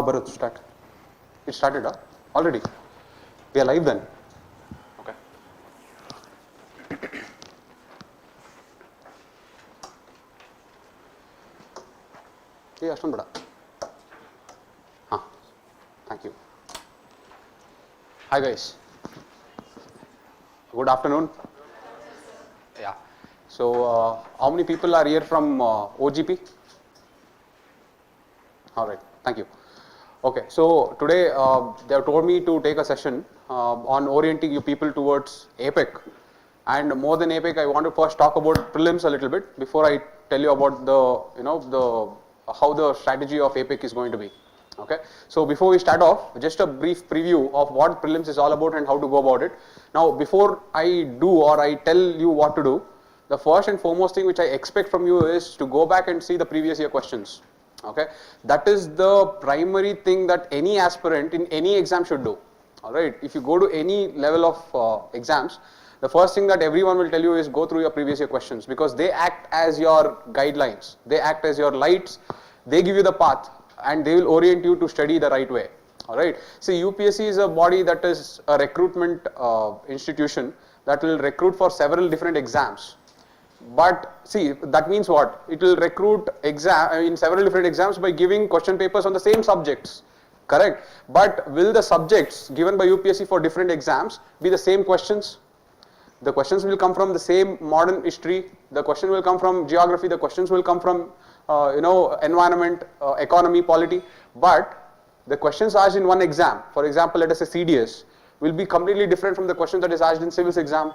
Bharat, start. It started, already. We are live then. Okay. Hey, Ashton Bada. Thank you. Hi guys. Good afternoon. Yeah. So, how many people are here from OGP? All right. Thank you. Okay, so today they have told me to take a session on orienting you people towards APEC, and more than APEC, I want to first talk about prelims a little bit before I tell you about the how the strategy of APEC is going to be. Okay, so before we start off, just a brief preview of what prelims is all about and how to go about it. Now, before I do or I tell you what to do, the first and foremost thing which I expect from you is to go back and see the previous year questions. Okay, that is the primary thing that any aspirant in any exam should do. Alright, if you go to any level of exams, the first thing that everyone will tell you is go through your previous year questions, because they act as your guidelines, they act as your lights, they give you the path and they will orient you to study the right way. Alright, see, UPSC is a body that is a recruitment institution that will recruit for several different exams. But see, that means what? It will recruit in several different exams by giving question papers on the same subjects, correct? But will the subjects given by UPSC for different exams be the same questions? The questions will come from the same modern history, the question will come from geography, the questions will come from environment, economy, polity, but the questions asked in one exam, for example, let us say CDS, will be completely different from the question that is asked in civils exam.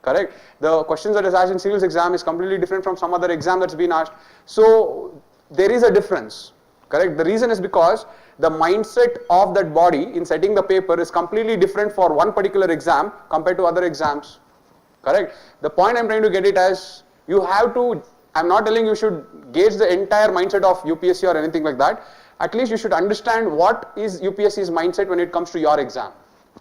Correct. The questions that is asked in civils exam is completely different from some other exam that's been asked. So there is a difference. Correct. The reason is because the mindset of that body in setting the paper is completely different for one particular exam compared to other exams. Correct. The point I'm trying to get it as, you have to, I'm not telling you should gauge the entire mindset of UPSC or anything like that. At least you should understand what is UPSC's mindset when it comes to your exam.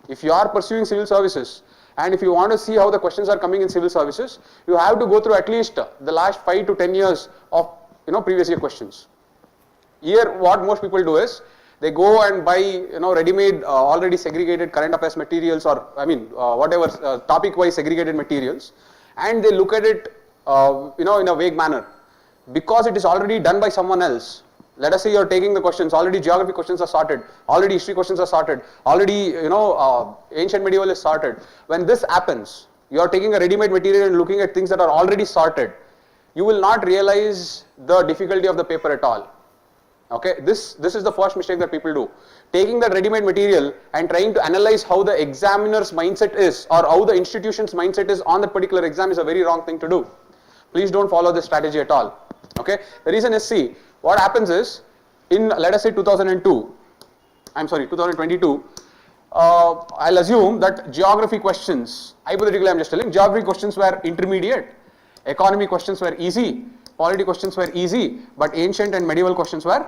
If you are pursuing civil services, and if you want to see how the questions are coming in civil services, you have to go through at least the last 5 to 10 years of previous year questions. Here, what most people do is they go and buy ready-made already segregated current affairs materials, or whatever topic-wise segregated materials, and they look at it in a vague manner, because it is already done by someone else. Let us say you are taking the questions, already geography questions are sorted, already history questions are sorted, already ancient medieval is sorted. When this happens, you are taking a ready-made material and looking at things that are already sorted, you will not realize the difficulty of the paper at all. Okay, this is the first mistake that people do. Taking that ready-made material and trying to analyze how the examiner's mindset is, or how the institution's mindset is on that particular exam, is a very wrong thing to do. Please don't follow this strategy at all. Okay, the reason is, see, what happens is, in let us say 2022, I'll assume that geography questions, hypothetically I'm just telling, geography questions were intermediate, economy questions were easy, polity questions were easy, but ancient and medieval questions were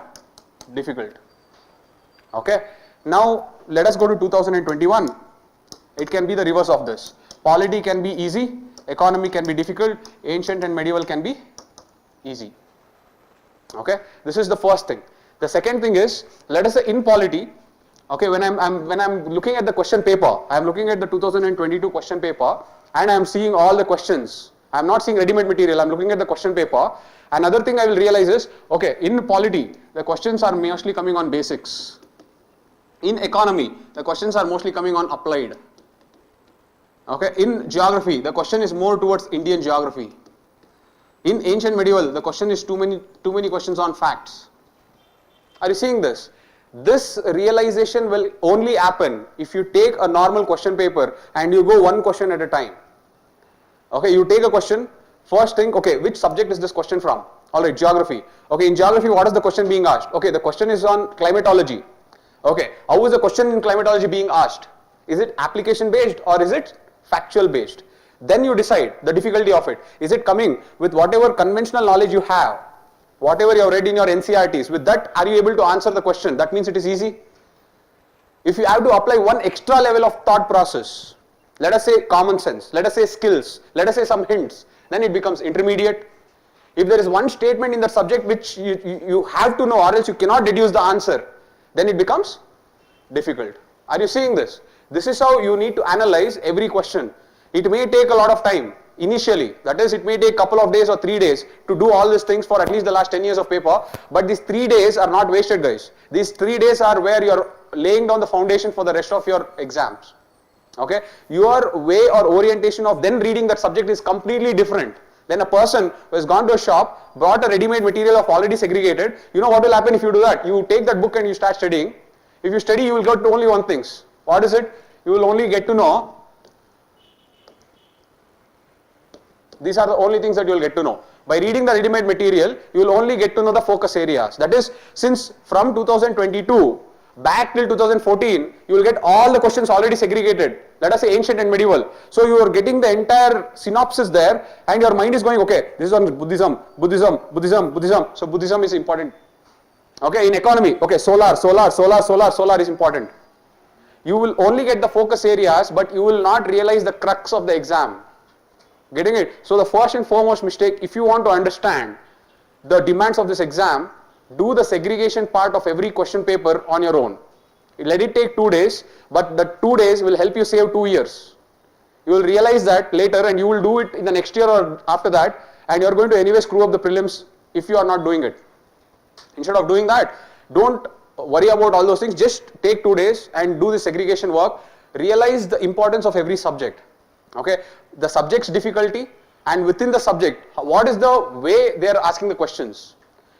difficult. Okay, now let us go to 2021. It can be the reverse of this. Polity can be easy, economy can be difficult, ancient and medieval can be easy. Okay, this is the first thing. The second thing is, let us say in polity, okay, when I'm looking at the question paper, I'm looking at the 2022 question paper, and I'm seeing all the questions. I'm not seeing ready-made material, I'm looking at the question paper. Another thing I will realize is, okay, in polity, the questions are mostly coming on basics. In economy, the questions are mostly coming on applied. Okay, in geography, the question is more towards Indian geography. In ancient medieval, the question is too many questions on facts. Are you seeing this? This realization will only happen if you take a normal question paper and you go one question at a time. Okay, you take a question, first think, okay, which subject is this question from? Alright, geography. Okay, in geography, what is the question being asked? Okay, the question is on climatology. Okay, how is the question in climatology being asked? Is it application based or is it factual based? Then you decide the difficulty of it. Is it coming with whatever conventional knowledge you have, whatever you have read in your NCRTs, with that are you able to answer the question? That means it is easy. If you have to apply one extra level of thought process, let us say common sense, let us say skills, let us say some hints, then it becomes intermediate. If there is one statement in the subject which you have to know, or else you cannot deduce the answer, then it becomes difficult. Are you seeing this? This is how you need to analyze every question. It may take a lot of time initially, that is, it may take a couple of days or 3 days to do all these things for at least the last 10 years of paper, but these 3 days are not wasted, guys. These 3 days are where you are laying down the foundation for the rest of your exams. Okay, your way or orientation of then reading that subject is completely different than a person who has gone to a shop, brought a ready-made material of already segregated. You know what will happen if you do that? You take that book and you start studying. If you study, you will get to only one thing. What is it? You will only get to know. These are the only things that you will get to know. By reading the ready-made material, you will only get to know the focus areas. That is, since from 2022 back till 2014, you will get all the questions already segregated. Let us say ancient and medieval. So you are getting the entire synopsis there, and your mind is going, okay, this is on Buddhism, Buddhism, Buddhism, Buddhism. So Buddhism is important. Okay, in economy, okay, solar is important. You will only get the focus areas, but you will not realize the crux of the exam. Getting it? So the first and foremost mistake, if you want to understand the demands of this exam, do the segregation part of every question paper on your own. Let it take 2 days, but the 2 days will help you save 2 years. You will realize that later, and you will do it in the next year or after that, and you are going to anyway screw up the prelims if you are not doing it. Instead of doing that, don't worry about all those things. Just take 2 days and do the segregation work. Realize the importance of every subject. Okay, the subject's difficulty, and within the subject, what is the way they are asking the questions.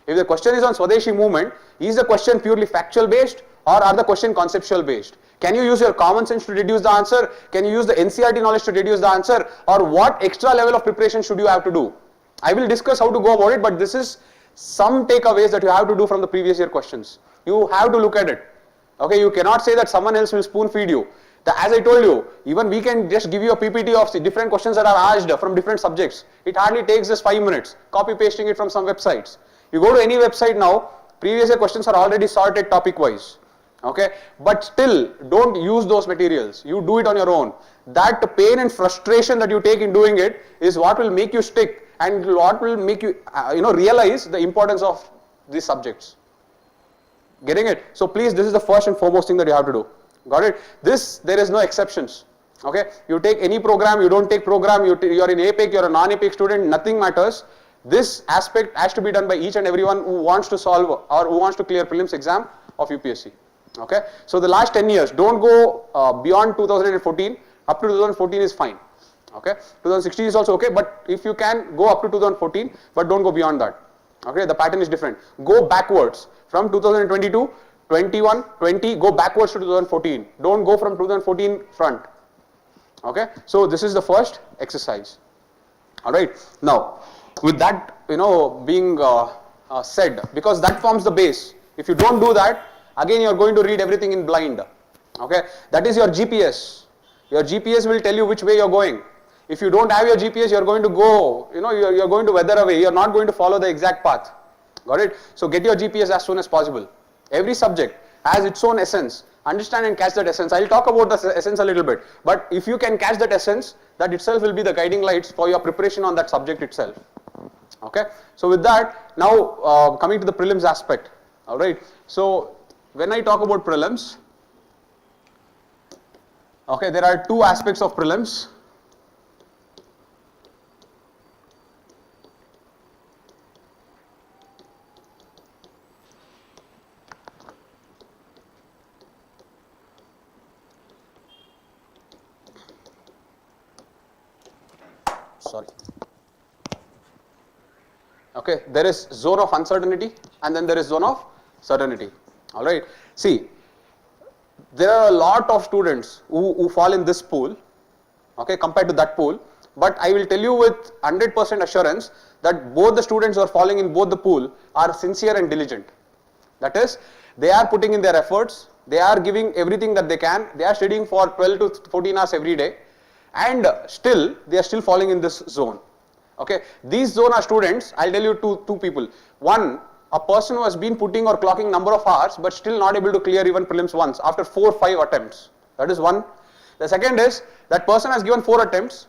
If the question is on Swadeshi movement, is the question purely factual based or are the question conceptual based? Can you use your common sense to deduce the answer? Can you use the NCERT knowledge to deduce the answer? Or what extra level of preparation should you have to do? I will discuss how to go about it, but this is some takeaways that you have to do from the previous year questions. You have to look at it. Okay, you cannot say that someone else will spoon feed you. As I told you, even we can just give you a PPT of the different questions that are asked from different subjects. It hardly takes just 5 minutes, copy pasting it from some websites. You go to any website now, previous year questions are already sorted topic wise. Okay, but still don't use those materials. You do it on your own. That pain and frustration that you take in doing it is what will make you stick and what will make you realize the importance of these subjects. Getting it? So please, this is the first and foremost thing that you have to do. Got it? There is no exceptions. Okay, you take any program, you don't take program, you are in APEC, you are a non-APEC student, nothing matters. This aspect has to be done by each and everyone who wants to solve or who wants to clear prelims exam of UPSC. Okay, so the last 10 years, don't go beyond 2014, up to 2014 is fine. Okay, 2016 is also okay, but if you can, go up to 2014, but don't go beyond that. Okay, the pattern is different. Go backwards from 2022, 21, 20, go backwards to 2014. Don't go from 2014 front. Okay, so this is the first exercise. All right, now with that being said, because that forms the base. If you don't do that, again you are going to read everything in blind. Okay, that is your GPS. Your GPS will tell you which way you are going. If you don't have your GPS, you are going to go, you are going to weather away. You are not going to follow the exact path. Got it? So get your GPS as soon as possible. Every subject has its own essence. Understand and catch that essence. I will talk about the essence a little bit. But if you can catch that essence, that itself will be the guiding lights for your preparation on that subject itself. Okay. So with that, now coming to the prelims aspect. All right. So when I talk about prelims, okay, there are two aspects of prelims. Sorry. Okay, there is zone of uncertainty and then there is zone of certainty. All right. See, there are a lot of students who fall in this pool, okay, compared to that pool. But I will tell you with 100% assurance that both the students who are falling in both the pool are sincere and diligent. That is, they are putting in their efforts, they are giving everything that they can, they are studying for 12 to 14 hours every day, and still they are still falling in this zone. Okay, these zone are students. I'll tell you two people. One, a person who has been putting or clocking number of hours but still not able to clear even prelims once after 4 or 5 attempts. That is one. The second is that person has given 4 attempts.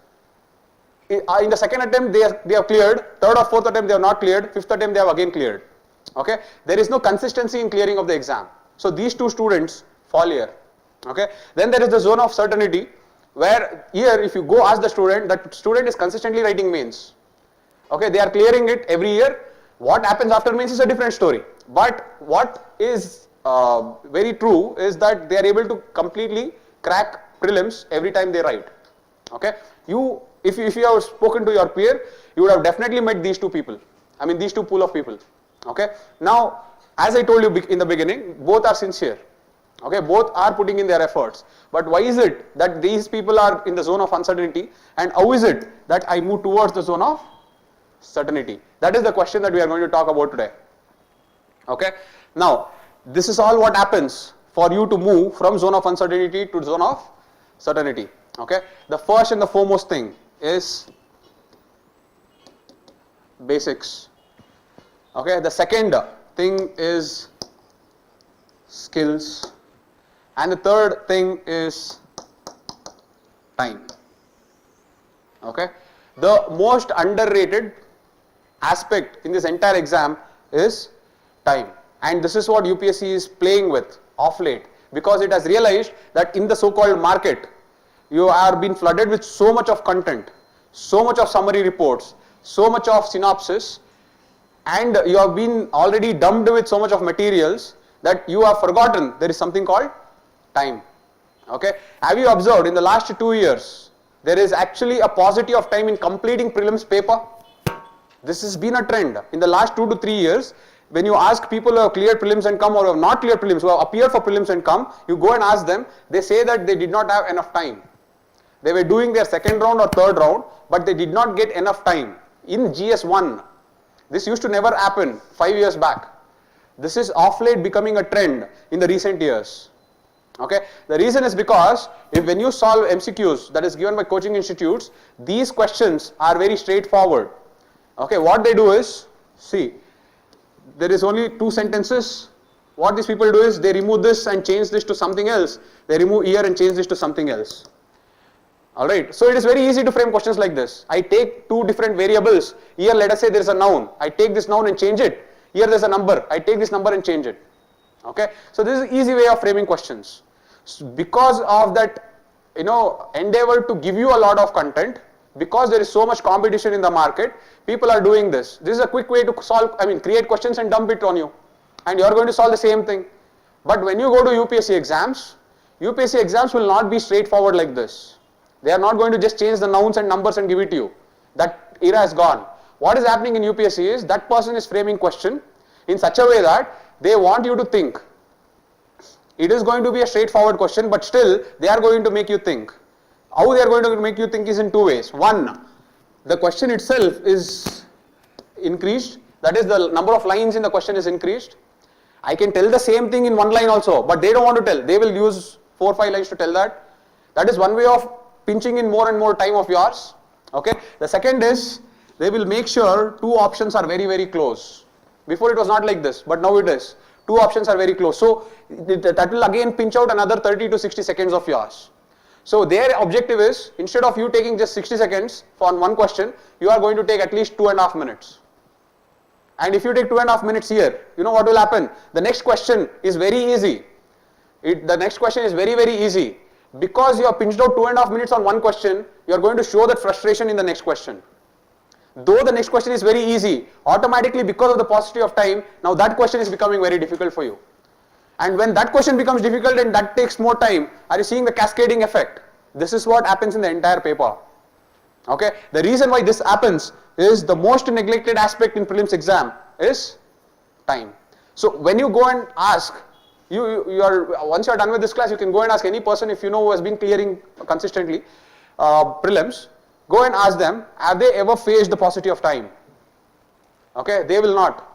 In the second attempt they have cleared, third or fourth attempt they have not cleared, fifth attempt they have again cleared. Okay, there is no consistency in clearing of the exam. So these two students fall here. Okay. Then there is the zone of certainty, where here if you go ask the student, that student is consistently writing mains. Okay, they are clearing it every year. What happens after mains is a different story. But what is very true is that they are able to completely crack prelims every time they write. Okay, if you have spoken to your peer, you would have definitely met these two people. I mean these two pool of people. Okay, now as I told you in the beginning, both are sincere. Okay, both are putting in their efforts. But why is it that these people are in the zone of uncertainty, and how is it that I move towards the zone of certainty? That is the question that we are going to talk about today. Okay, now this is all what happens for you to move from zone of uncertainty to zone of certainty. Okay, the first and the foremost thing is basics. Okay, the second thing is skills, and the third thing is time. Okay, the most underrated aspect in this entire exam is time, and this is what UPSC is playing with of late, because it has realized that in the so-called market you are being flooded with so much of content, so much of summary reports, so much of synopsis, and you have been already dumped with so much of materials that you have forgotten there is something called time. Okay, have you observed in the last 2 years there is actually a paucity of time in completing prelims paper? This has been a trend in the last 2 to 3 years. When you ask people who have cleared prelims and come, or who have not cleared prelims, who have appeared for prelims and come, you go and ask them, they say that they did not have enough time. They were doing their second round or third round, but they did not get enough time in GS1. This used to never happen 5 years back. This is of late becoming a trend in the recent years. Okay, the reason is because when you solve MCQs that is given by coaching institutes, these questions are very straightforward. Okay, what they do is, see, there is only 2 sentences. What these people do is they remove this and change this to something else. They remove here and change this to something else. Alright, so it is very easy to frame questions like this. I take 2 different variables. Here let us say there is a noun. I take this noun and change it. Here there is a number. I take this number and change it. Okay, so this is an easy way of framing questions. So because of that, endeavor to give you a lot of content, because there is so much competition in the market, people are doing this. This is a quick way to create questions and dump it on you, and you are going to solve the same thing. But when you go to UPSC exams will not be straightforward like this. They are not going to just change the nouns and numbers and give it to you. That era has gone. What is happening in UPSC is that person is framing question in such a way that they want you to think. It is going to be a straightforward question, but still they are going to make you think. How they are going to make you think is in 2 ways. One, the question itself is increased, that is the number of lines in the question is increased. I can tell the same thing in 1 line also, but they don't want to tell. They will use 4 or 5 lines to tell that. That is one way of pinching in more and more time of yours. Okay. The second is they will make sure 2 options are very, very close. Before it was not like this, but now it is. 2 options are very close. So that will again pinch out another 30 to 60 seconds of yours. So their objective is, instead of you taking just 60 seconds for one question, you are going to take at least 2.5 minutes. And if you take 2.5 minutes here, you know what will happen? The next question is very easy. The next question is very, very easy. Because you have pinched out 2.5 minutes on one question, you are going to show that frustration in the next question. Though the next question is very easy, automatically because of the paucity of time, now that question is becoming very difficult for you. And when that question becomes difficult and that takes more time, are you seeing the cascading effect? This is what happens in the entire paper. Okay, the reason why this happens is the most neglected aspect in prelims exam is time. So when you go and ask, once you are done with this class, you can go and ask any person if you know who has been clearing consistently prelims, go and ask them, have they ever faced the paucity of time? Okay, they will not.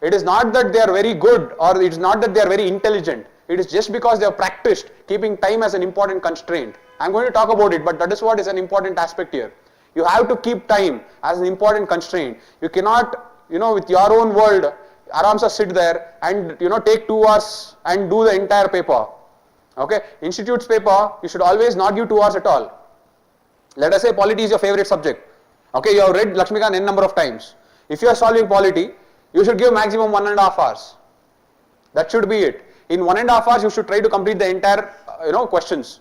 It is not that they are very good, or it is not that they are very intelligent. It is just because they have practiced keeping time as an important constraint. I am going to talk about it, but that is what is an important aspect here. You have to keep time as an important constraint. You cannot, with your own world, aramsa sit there and take 2 hours and do the entire paper. Okay, institute's paper, you should always not give 2 hours at all. Let us say polity is your favorite subject. Okay, you have read Lakshmikant n number of times. If you are solving polity, you should give maximum 1.5 hours. That should be it. In 1.5 hours, you should try to complete the entire, questions.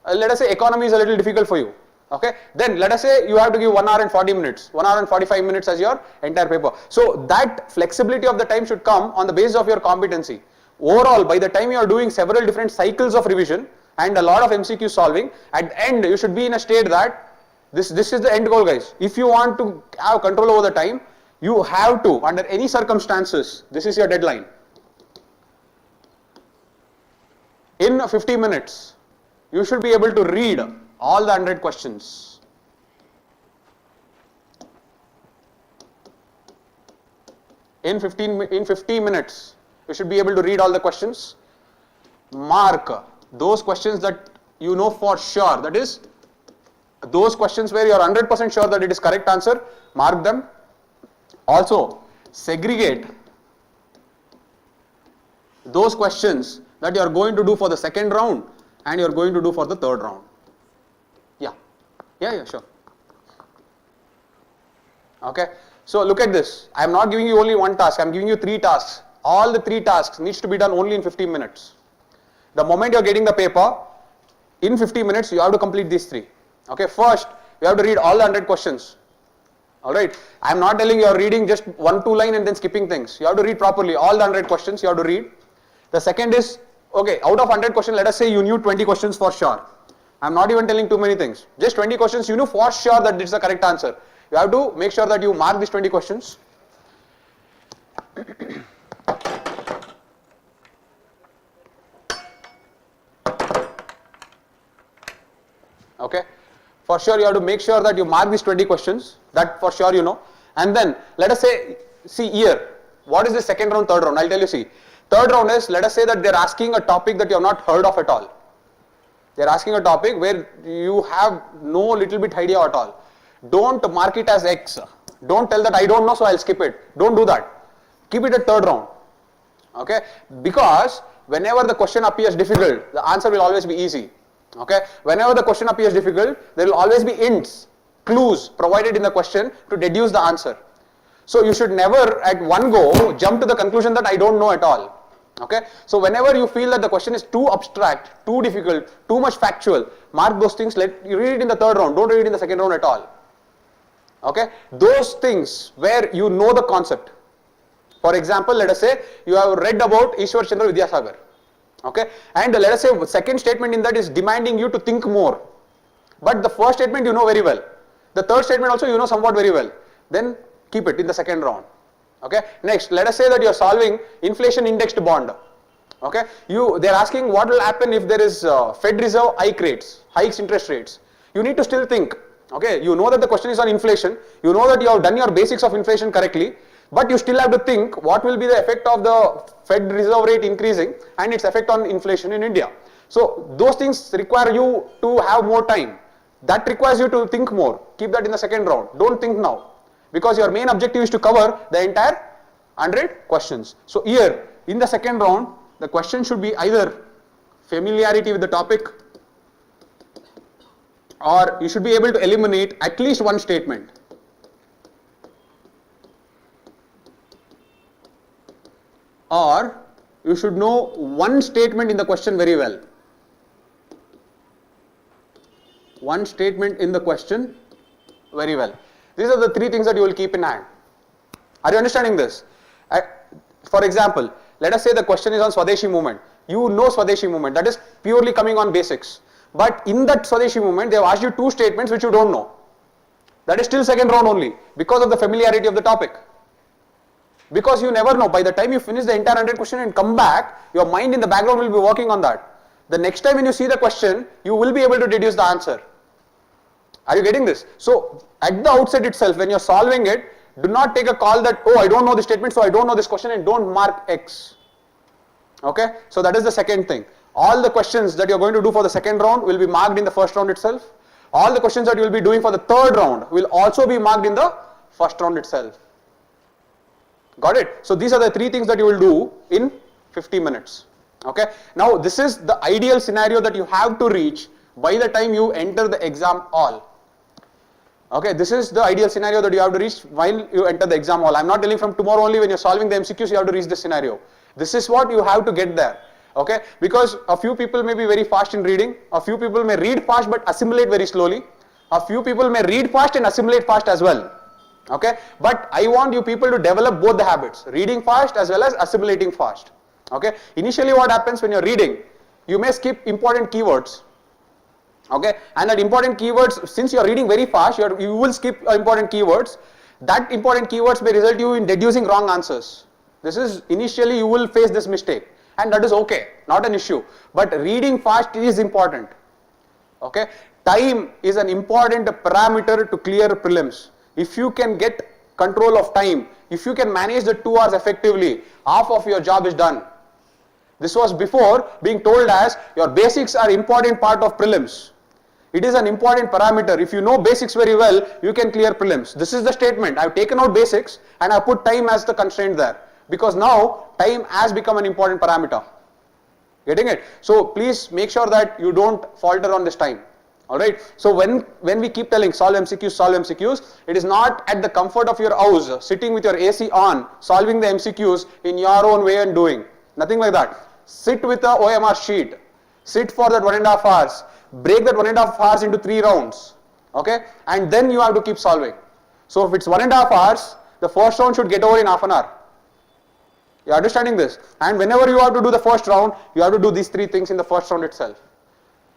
Let us say economy is a little difficult for you. Okay, then let us say you have to give 1 hour and 40 minutes, 1 hour and 45 minutes as your entire paper. So that flexibility of the time should come on the basis of your competency. Overall, by the time you are doing several different cycles of revision and a lot of MCQ solving, at the end you should be in a state that this is the end goal, guys. If you want to have control over the time, you have to, under any circumstances, this is your deadline. In 50 minutes, you should be able to read all the 100 questions. In 50 minutes, you should be able to read all the questions. Mark those questions that you know for sure, that is, those questions where you are 100% sure that it is correct answer, mark them. Also, segregate those questions that you are going to do for the second round and you are going to do for the third round. Yeah, sure. Okay, so look at this. I am not giving you only one task, I am giving you 3 tasks. All the 3 tasks needs to be done only in 15 minutes. The moment you are getting the paper, in 50 minutes you have to complete these 3. Okay, first you have to read all the 100 questions. Alright, I am not telling you are reading just 1-2 line and then skipping things. You have to read properly all the 100 questions you have to read. The second is, okay, out of 100 questions, let us say you knew 20 questions for sure. I am not even telling too many things. Just 20 questions, you know for sure that this is the correct answer. You have to make sure that you mark these 20 questions. Okay, for sure you have to make sure that you mark these 20 questions, that for sure you know. And then let us say, see here, what is the second round, third round? I'll tell you, see. Third round is, let us say that they are asking a topic that you have not heard of at all. They are asking a topic where you have no little bit idea at all. Don't mark it as X. Don't tell that I don't know, so I'll skip it. Don't do that. Keep it at third round. Okay, because whenever the question appears difficult, the answer will always be easy. Okay, whenever the question appears difficult, there will always be hints, clues provided in the question to deduce the answer. So you should never at one go jump to the conclusion that I don't know at all. Okay, so whenever you feel that the question is too abstract, too difficult, too much factual, mark those things, you read it in the third round, don't read it in the second round at all. Okay, those things where you know the concept. For example, let us say you have read about Ishwar Chandra Vidyasagar. Okay, and let us say second statement in that is demanding you to think more. But the first statement you know very well. The third statement also you know somewhat very well. Then keep it in the second round. Okay, next let us say that you are solving inflation indexed bond. Okay, they are asking what will happen if there is Fed Reserve hikes interest rates. You need to still think. Okay, you know that the question is on inflation, you know that you have done your basics of inflation correctly, but you still have to think what will be the effect of the Fed Reserve rate increasing and its effect on inflation in India. So those things require you to have more time. That requires you to think more. Keep that in the second round. Don't think now, because your main objective is to cover the entire 100 questions. So here in the second round, the question should be either familiarity with the topic, or you should be able to eliminate at least one statement. Or you should know one statement in the question very well. One statement in the question very well. These are the 3 things that you will keep in hand. Are you understanding this? For example, let us say the question is on Swadeshi movement. You know Swadeshi movement, that is purely coming on basics. But in that Swadeshi movement, they have asked you 2 statements which you don't know. That is still second round only, because of the familiarity of the topic. Because you never know, by the time you finish the entire 100 question and come back, your mind in the background will be working on that. The next time when you see the question, you will be able to deduce the answer. Are you getting this? So at the outset itself, when you are solving it, do not take a call that, oh, I don't know this statement, so I don't know this question, and don't mark X. Okay, so that is the second thing. All the questions that you are going to do for the second round will be marked in the first round itself. All the questions that you will be doing for the third round will also be marked in the first round itself. Got it? So these are the 3 things that you will do in 50 minutes. Okay, now this is the ideal scenario that you have to reach by the time you enter the exam hall. Okay, this is the ideal scenario that you have to reach while you enter the exam hall. I am not telling from tomorrow only when you are solving the MCQs you have to reach this scenario. This is what you have to get there. Okay, because a few people may be very fast in reading, a few people may read fast but assimilate very slowly, a few people may read fast and assimilate fast as well. Okay, but I want you people to develop both the habits, reading fast as well as assimilating fast. Okay, initially what happens when you're reading, you may skip important keywords. Okay, and that important keywords, since you're reading very fast, you will skip important keywords. That important keywords may result you in deducing wrong answers. This is initially you will face this mistake, and that is okay, not an issue. But reading fast is important. Okay, time is an important parameter to clear prelims. If you can get control of time, if you can manage the 2 hours effectively, half of your job is done. This was before being told as your basics are important part of prelims. It is an important parameter. If you know basics very well, you can clear prelims. This is the statement. I have taken out basics and I have put time as the constraint there, because now time has become an important parameter. Getting it? So please make sure that you don't falter on this time. Alright, so when we keep telling solve MCQs, it is not at the comfort of your house, sitting with your AC on, solving the MCQs in your own way and doing. Nothing like that. Sit with the OMR sheet, sit for that 1.5 hours, break that 1.5 hours into 3 rounds, okay, and then you have to keep solving. So if it's 1.5 hours, the first round should get over in half an hour. You are understanding this? And whenever you have to do the first round, you have to do these 3 things in the first round itself.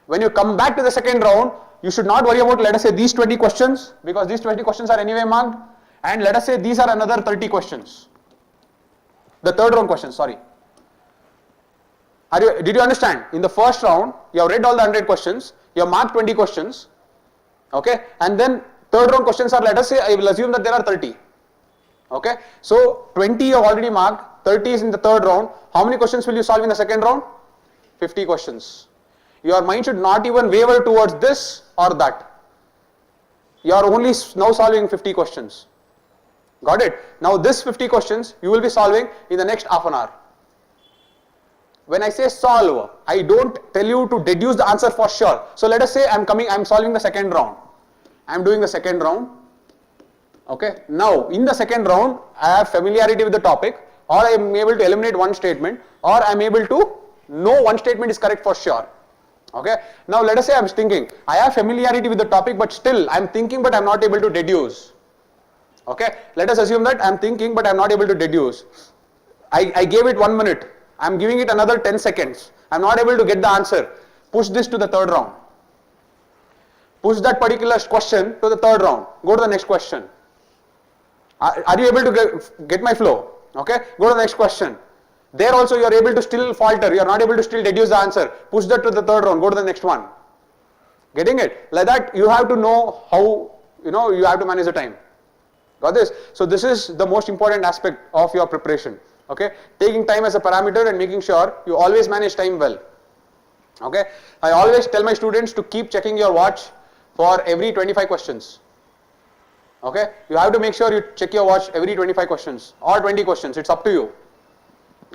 When you come back to the second round, you should not worry about, let us say, these 20 questions, because these 20 questions are anyway marked, and let us say these are another 30 questions. The third round questions, sorry. Did you understand? In the first round, you have read all the 100 questions, you have marked 20 questions, okay, and then third round questions are, let us say, I will assume that there are 30. Okay, so 20 you have already marked, 30 is in the third round. How many questions will you solve in the second round? 50 questions. Your mind should not even waver towards this or that. You are only now solving 50 questions. Got it? Now this 50 questions you will be solving in the next half an hour. When I say solve, I don't tell you to deduce the answer for sure. So let us say I'm solving the second round. I'm doing the second round. Okay. Now in the second round, I have familiarity with the topic, or I am able to eliminate one statement, or I am able to know one statement is correct for sure. Okay. Now let us say I am thinking, I have familiarity with the topic, but still I am thinking but I am not able to deduce. Okay. Let us assume that I am thinking but I am not able to deduce. I gave it 1 minute. I am giving it another 10 seconds. I am not able to get the answer. Push this to the third round. Push that particular question to the third round. Go to the next question. Are you able to get my flow? Okay. Go to the next question. There also you are able to still falter. You are not able to still deduce the answer. Push that to the third round. Go to the next one. Getting it? Like that you have to know how, you have to manage the time. Got this? So this is the most important aspect of your preparation. Okay. Taking time as a parameter and making sure you always manage time well. Okay. I always tell my students to keep checking your watch for every 25 questions. Okay. You have to make sure you check your watch every 25 questions or 20 questions. It's up to you.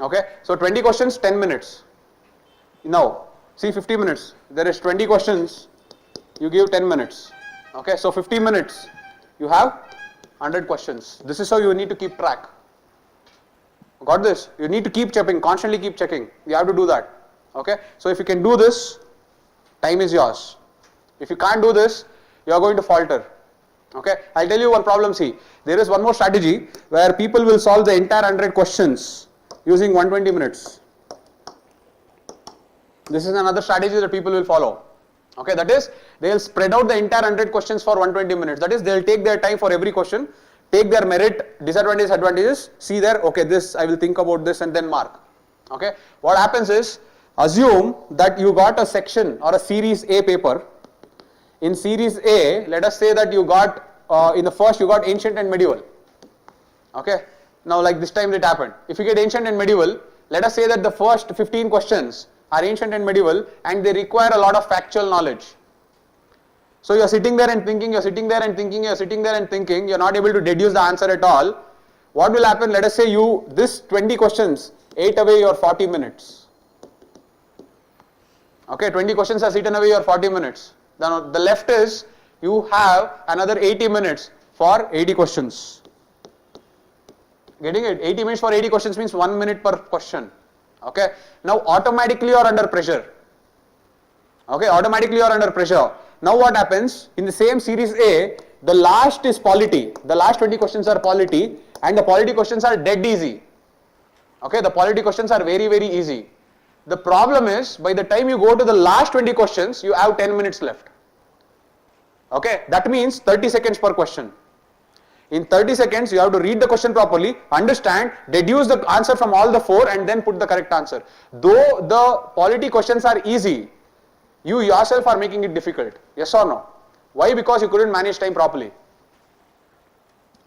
Okay. So 20 questions, 10 minutes. Now, see 50 minutes. There is 20 questions. You give 10 minutes. Okay. So 50 minutes. You have 100 questions. This is how you need to keep track. Got this? You need to keep checking, constantly keep checking. You have to do that. Okay. So if you can do this, time is yours. If you can't do this, you are going to falter. Okay. I'll tell you one problem. See, there is one more strategy where people will solve the entire 100 questions using 120 minutes. This is another strategy that people will follow. Okay. That is, they will spread out the entire 100 questions for 120 minutes. That is, they will take their time for every question, take their merit, disadvantages, advantages, see there, okay, this, I will think about this and then mark. Okay. What happens is, assume that you got a section or a series A paper. In series A, let us say that you got, in the first you got ancient and medieval. Okay. Now like this time it happened. If you get ancient and medieval, let us say that the first 15 questions are ancient and medieval and they require a lot of factual knowledge. So you are sitting there and thinking, you are sitting there and thinking, you are sitting there and thinking, you are not able to deduce the answer at all. What will happen? Let us say this 20 questions ate away your 40 minutes. Okay, 20 questions has eaten away your 40 minutes. Then the left is, you have another 80 minutes for 80 questions. Getting it? 80 minutes for 80 questions means 1 minute per question. Okay, now automatically you are under pressure. Okay, automatically you are under pressure. Now what happens in the same series A, the last is polity, the last 20 questions are polity, and the polity questions are dead easy. Okay, the polity questions are very easy. The problem is, by the time you go to the last 20 questions, you have 10 minutes left. Okay, that means 30 seconds per question. In 30 seconds, you have to read the question properly, understand, deduce the answer from all the 4 and then put the correct answer. Though the polity questions are easy, you yourself are making it difficult. Yes or no? Why? Because you couldn't manage time properly.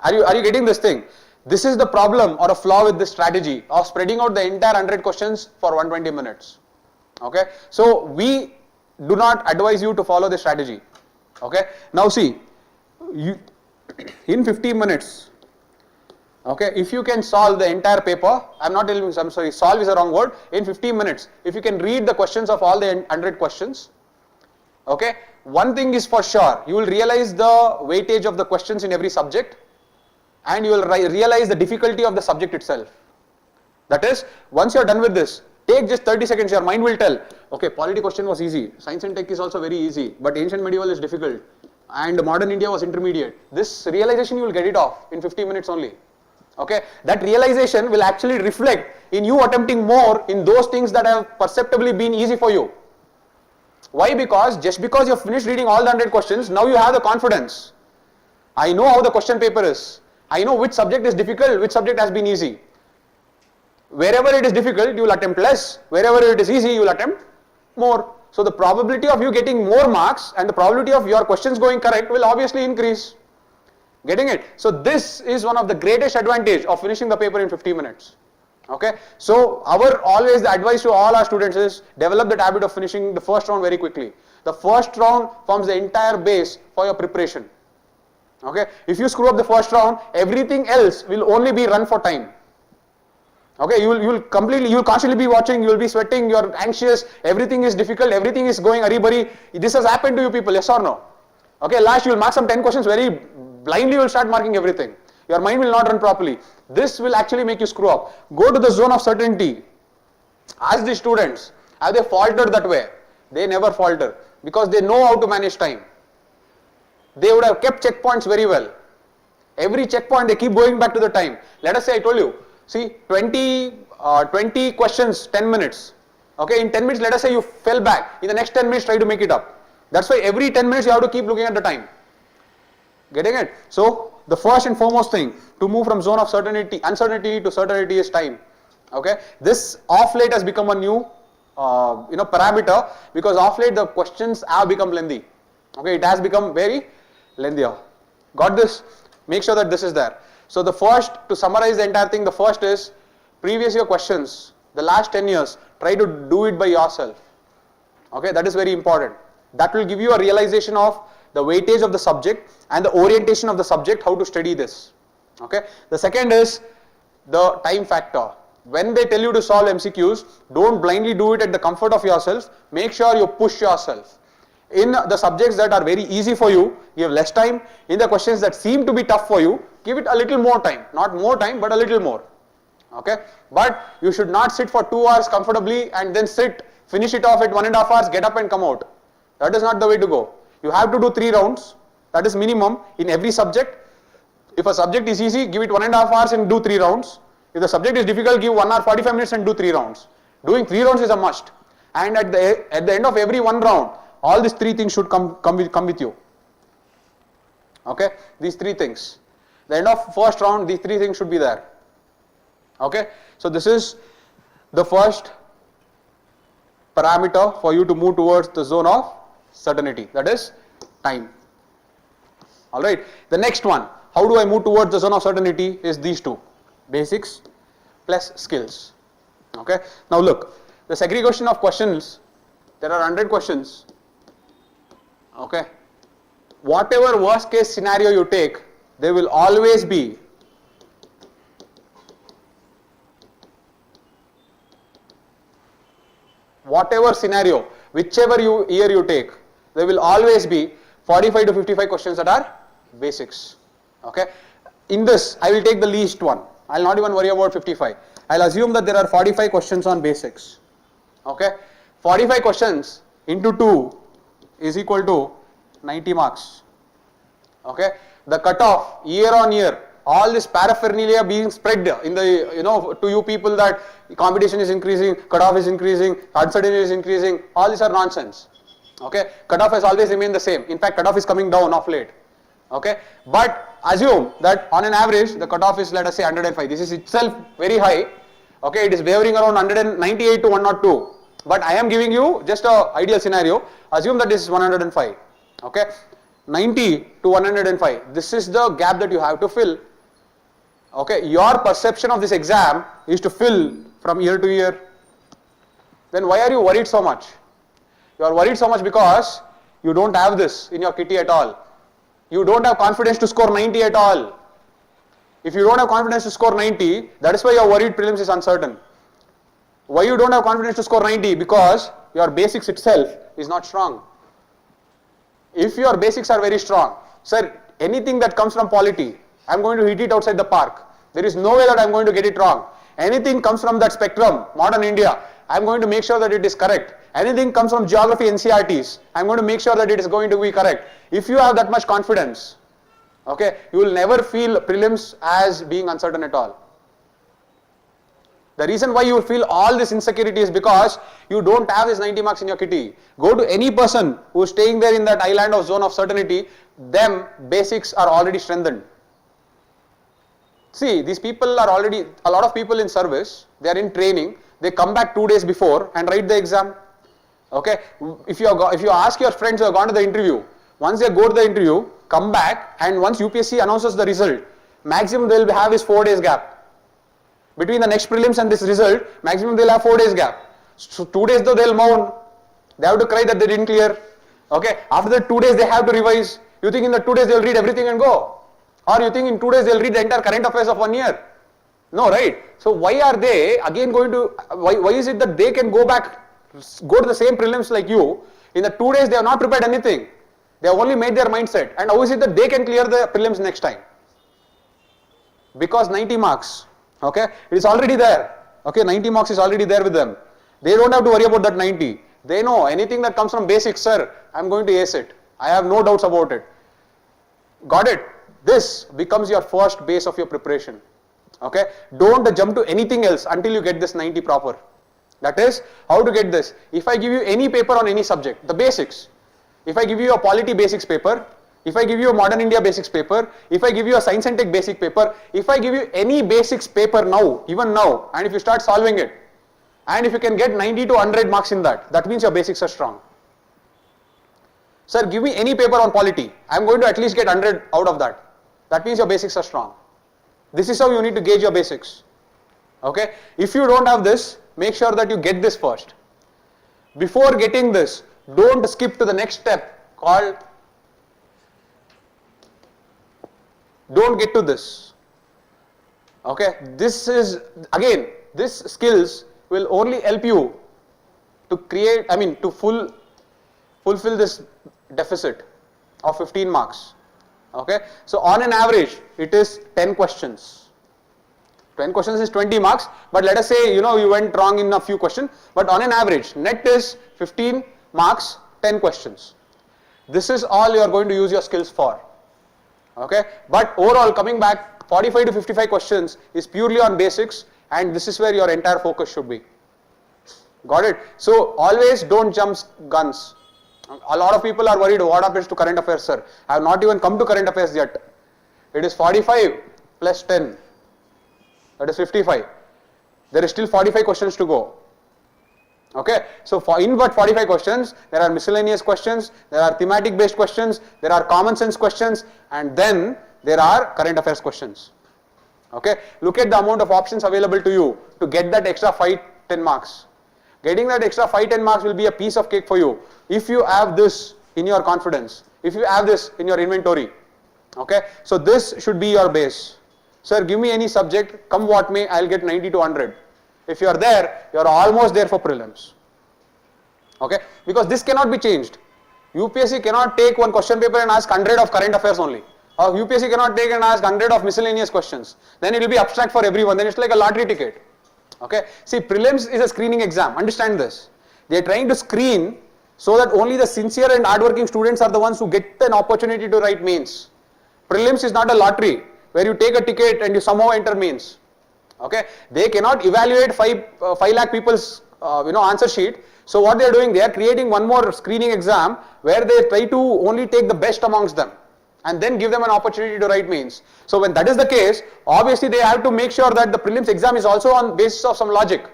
Are you getting this thing? This is the problem or a flaw with this strategy of spreading out the entire 100 questions for 120 minutes. Okay, so we do not advise you to follow this strategy. Okay, now see, you in 15 minutes, okay, if you can solve the entire paper, I'm not telling you, I'm sorry, solve is a wrong word, in 15 minutes, if you can read the questions of all the 100 questions, okay, one thing is for sure, you will realize the weightage of the questions in every subject, and you will realize the difficulty of the subject itself. That is, once you are done with this, take just 30 seconds, your mind will tell, okay, polity question was easy, science and tech is also very easy, but ancient medieval is difficult, and modern India was intermediate. This realization you will get it off in 50 minutes only. Okay, that realization will actually reflect in you attempting more in those things that have perceptibly been easy for you. Why? Because just because you have finished reading all the 100 questions, now you have the confidence. I know how the question paper is. I know which subject is difficult, which subject has been easy. Wherever it is difficult, you will attempt less. Wherever it is easy, you will attempt more. So the probability of you getting more marks and the probability of your questions going correct will obviously increase. Getting it? So this is one of the greatest advantage of finishing the paper in 50 minutes. Okay, so always the advice to all our students is develop that habit of finishing the first round very quickly. The first round forms the entire base for your preparation. Okay, if you screw up the first round, everything else will only be run for time. Okay, you will constantly be watching, you will be sweating, you are anxious, everything is difficult, everything is going hurry-burry. This has happened to you people, yes or no? Okay, last you will mark some 10 questions very blindly, you will start marking everything. Your mind will not run properly. This will actually make you screw up. Go to the zone of certainty. Ask the students, have they faltered that way? They never falter because they know how to manage time. They would have kept checkpoints very well. Every checkpoint they keep going back to the time. Let us say I told you, see 20 questions, 10 minutes. Okay, in 10 minutes let us say you fell back. In the next 10 minutes try to make it up. That's why every 10 minutes you have to keep looking at the time. Getting it? So the first and foremost thing to move from zone of uncertainty to certainty is time. Okay, this off late has become a new parameter because off late the questions have become lengthy. Okay, it has become very lengthier. Got this? Make sure that this is there. So the first, to summarize the entire thing, the first is previous year questions, the last 10 years, try to do it by yourself. Okay, that is very important. That will give you a realization of the weightage of the subject and the orientation of the subject, how to study this. Okay, the second is the time factor. When they tell you to solve MCQs, don't blindly do it at the comfort of yourself. Make sure you push yourself. In the subjects that are very easy for you, give less time. In the questions that seem to be tough for you, give it a little more time. Not more time, but a little more. Okay, but you should not sit for 2 hours comfortably and then finish it off at 1.5 hours, get up and come out. That is not the way to go. You have to do 3 rounds. That is minimum in every subject. If a subject is easy, give it 1.5 hours and do 3 rounds. If the subject is difficult, give 1 hour 45 minutes and do 3 rounds. Doing 3 rounds is a must. And at the end of every 1 round, all these 3 things should come with you. Okay, these 3 things. The end of first round, these 3 things should be there. Okay, so this is the first parameter for you to move towards the zone of certainty, that is time. Alright, the next one, how do I move towards the zone of certainty, is these 2, basics plus skills. Okay, now look, the segregation of questions, there are 100 questions. Okay, whatever worst case scenario you take, there will always be whatever scenario, whichever year you take, there will always be 45 to 55 questions that are basics. Okay, in this I will take the least one, I'll not even worry about 55. I'll assume that there are 45 questions on basics. Okay, 45 questions into 2 is equal to 90 marks. Okay, the cutoff year on year, all this paraphernalia being spread in the, to you people that competition is increasing, cutoff is increasing, uncertainty is increasing, all these are nonsense. Okay, cutoff has always remained the same. In fact, cutoff is coming down of late. Okay, but assume that on an average the cutoff is, let us say, 105. This is itself very high. Okay, it is wavering around 198 to 102. But I am giving you just a ideal scenario. Assume that this is 105. Okay, 90 to 105. This is the gap that you have to fill. Okay, your perception of this exam is to fill from year to year. Then why are you worried so much? You are worried so much because you don't have this in your kitty at all. You don't have confidence to score 90 at all. If you don't have confidence to score 90, that is why you are worried prelims is uncertain. Why you don't have confidence to score 90? Because your basics itself is not strong. If your basics are very strong, sir, anything that comes from polity, I am going to hit it outside the park. There is no way that I am going to get it wrong. Anything comes from that spectrum, modern India, I am going to make sure that it is correct. Anything comes from geography NCRTs, I am going to make sure that it is going to be correct. If you have that much confidence, okay, you will never feel prelims as being uncertain at all. The reason why you feel all this insecurity is because you don't have this 90 marks in your kitty. Go to any person who is staying there in that island or zone of certainty, them basics are already strengthened. See, these people are already, a lot of people in service, they are in training, they come back 2 days before and write the exam. Okay, if you ask your friends who have gone to the interview, once they go to the interview, come back, and once UPSC announces the result, maximum they will have is 4 days gap. Between the next prelims and this result, maximum they will have 4 days gap. So 2 days though they will mourn, they have to cry that they didn't clear. Okay, after the 2 days they have to revise. You think in the 2 days they will read everything and go? Or you think in 2 days they will read the entire current affairs of 1 year? No, right? So why are they again going to, why is it that they can go back, go to the same prelims like you, in the 2 days they have not prepared anything, they have only made their mindset, and how is it that they can clear the prelims next time? Because 90 marks, okay, it is already there, okay, 90 marks is already there with them, they don't have to worry about that 90, they know anything that comes from basics, sir, I am going to ace it, I have no doubts about it, got it? This becomes your first base of your preparation. Okay, don't jump to anything else until you get this 90 proper. That is, how to get this. If I give you any paper on any subject, the basics, if I give you a polity basics paper, if I give you a modern India basics paper, if I give you a science and tech basic paper, if I give you any basics paper now, even now, and if you start solving it, and if you can get 90 to 100 marks in that, that means your basics are strong. Sir, give me any paper on polity, I am going to at least get 100 out of that. That means your basics are strong. This is how you need to gauge your basics. Okay, if you don't have this, make sure that you get this first. Before getting this, don't skip to the next step called, don't get to this. Okay, this is, again, this skills will only help you to create, to fulfill this deficit of 15 marks. Okay, so on an average, it is 10 questions. 10 questions is 20 marks, but let us say, you went wrong in a few questions, but on an average, net is 15 marks, 10 questions. This is all you are going to use your skills for. Okay, but overall, coming back, 45 to 55 questions is purely on basics, and this is where your entire focus should be. Got it? So always don't jump guns. A lot of people are worried what happens to current affairs, sir. I have not even come to current affairs yet. It is 45 plus 10. That is 55. There is still 45 questions to go. Okay. So in but 45 questions, there are miscellaneous questions, there are thematic based questions, there are common sense questions, and then there are current affairs questions. Okay. Look at the amount of options available to you to get that extra 5-10 marks. Getting that extra 5-10 marks will be a piece of cake for you if you have this in your confidence, if you have this in your inventory. Okay, so this should be your base. Sir, give me any subject, come what may, I'll get 90 to 100. If you are there, you are almost there for prelims. Okay, because this cannot be changed. UPSC cannot take one question paper and ask 100 of current affairs only. UPSC cannot take and ask 100 of miscellaneous questions. Then it will be abstract for everyone. Then it's like a lottery ticket. Okay. See, prelims is a screening exam. Understand this. They are trying to screen so that only the sincere and hardworking students are the ones who get an opportunity to write mains. Prelims is not a lottery where you take a ticket and you somehow enter mains. Okay. They cannot evaluate 5 lakh people's answer sheet. So what they are doing, they are creating one more screening exam where they try to only take the best amongst them and then give them an opportunity to write mains. So when that is the case, obviously they have to make sure that the prelims exam is also on basis of some logic.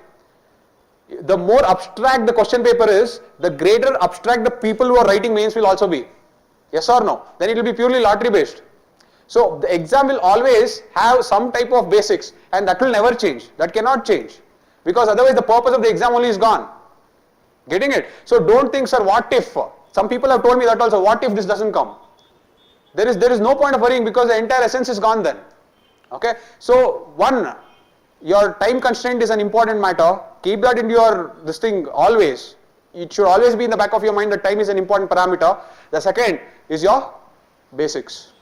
The more abstract the question paper is, the greater abstract the people who are writing mains will also be. Yes or no? Then it will be purely lottery based. So the exam will always have some type of basics and that will never change. That cannot change. Because otherwise the purpose of the exam only is gone. Getting it? So don't think, sir, what if? Some people have told me that also, what if this doesn't come? There is no point of worrying because the entire essence is gone then. Okay. So one, your time constraint is an important matter. Keep that into your this thing always. It should always be in the back of your mind that time is an important parameter. The second is your basics.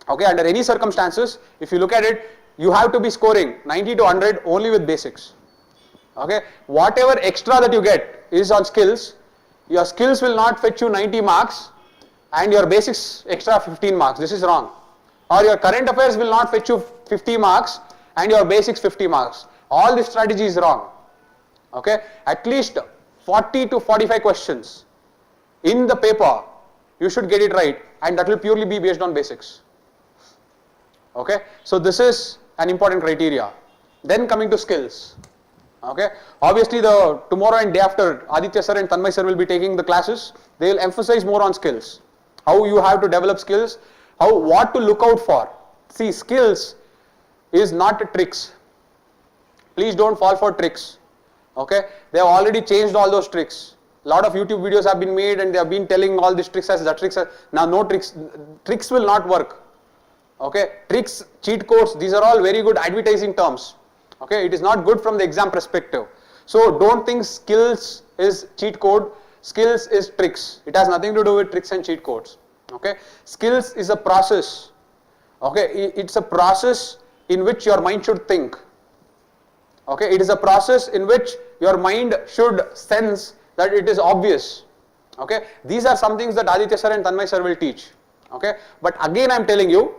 Okay. Under any circumstances, if you look at it, you have to be scoring 90 to 100 only with basics. Okay. Whatever extra that you get is on skills. Your skills will not fetch you 90 marks and your basics extra 15 marks. This is wrong. Or your current affairs will not fetch you 50 marks and your basics 50 marks. All this strategy is wrong. Okay. At least 40 to 45 questions in the paper you should get it right and that will purely be based on basics. Okay. So this is an important criteria. Then coming to skills. Okay. Obviously tomorrow and day after Aditya sir and Tanmay sir will be taking the classes. They will emphasize more on skills. How you have to develop skills, what to look out for. See, skills is not tricks. Please don't fall for tricks. Okay. They have already changed all those tricks. A lot of YouTube videos have been made and they have been telling all these tricks as the tricks. Now no tricks. Tricks will not work. Okay. Tricks, cheat codes, these are all very good advertising terms. Okay. It is not good from the exam perspective. So don't think skills is cheat code. Skills is tricks. It has nothing to do with tricks and cheat codes. Okay. Skills is a process. Okay. It's a process in which your mind should think. Okay. It is a process in which your mind should sense that it is obvious. Okay. These are some things that Aditya sir and Tanmay sir will teach. Okay. But again I am telling you,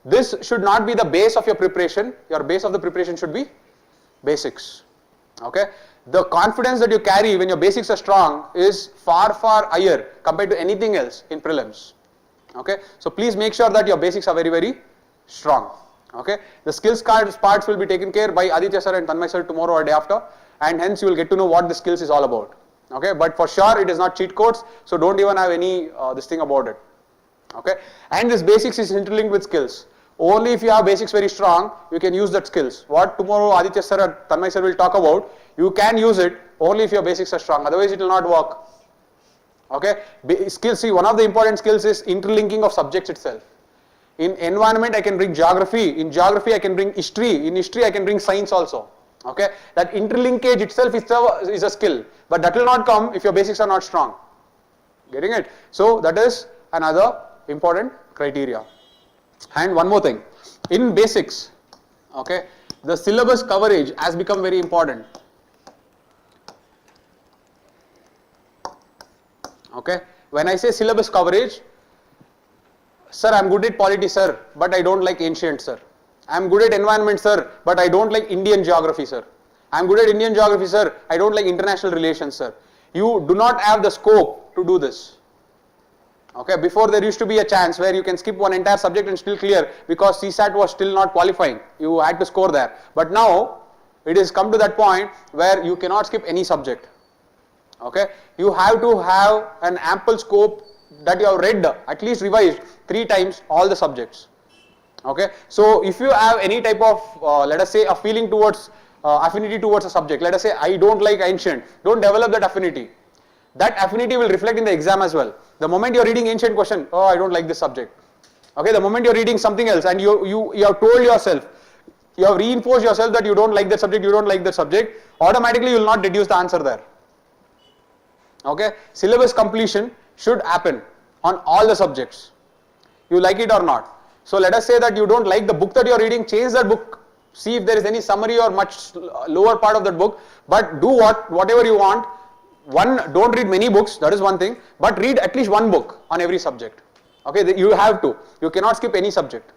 this should not be the base of your preparation. Your base of the preparation should be basics. Okay. The confidence that you carry when your basics are strong is far higher compared to anything else in prelims. Okay. So please make sure that your basics are very strong. Okay. The skills parts will be taken care by Aditya sir and Tanmay sir tomorrow or day after, and hence you will get to know what the skills is all about. Okay. But for sure it is not cheat codes, so don't even have any this thing about it. Okay. And this basics is interlinked with skills. Only if you have basics very strong, you can use that skills. What tomorrow Aditya sir and Tanmay sir will talk about, you can use it only if your basics are strong. Otherwise, it will not work. Okay. Skills. See, one of the important skills is interlinking of subjects itself. In environment, I can bring geography. In geography, I can bring history. In history, I can bring science also. Okay. That interlinkage itself is a skill, but that will not come if your basics are not strong. Getting it? So that is another important criteria. And one more thing, in basics, okay, the syllabus coverage has become very important. Okay, when I say syllabus coverage, sir, I am good at polity, sir, but I don't like ancient, sir. I am good at environment, sir, but I don't like Indian geography, sir. I am good at Indian geography, sir, I don't like international relations, sir. You do not have the scope to do this. Okay, before there used to be a chance where you can skip one entire subject and still clear because CSAT was still not qualifying. You had to score there. But now it has come to that point where you cannot skip any subject. Okay, you have to have an ample scope that you have read, at least revised 3 times all the subjects. Okay, so if you have any type of let us say a feeling towards affinity towards a subject, let us say I don't like ancient, don't develop that affinity. That affinity will reflect in the exam as well. The moment you are reading ancient question, oh, I don't like this subject. Okay, the moment you are reading something else and you have told yourself, you have reinforced yourself that you don't like that subject, you don't like that subject, automatically you will not deduce the answer there. Okay, syllabus completion should happen on all the subjects. You like it or not. So let us say that you don't like the book that you are reading, change that book, see if there is any summary or much lower part of that book, but do whatever you want. One, don't read many books, that is one thing, but read at least one book on every subject. Okay, you have to, you cannot skip any subject.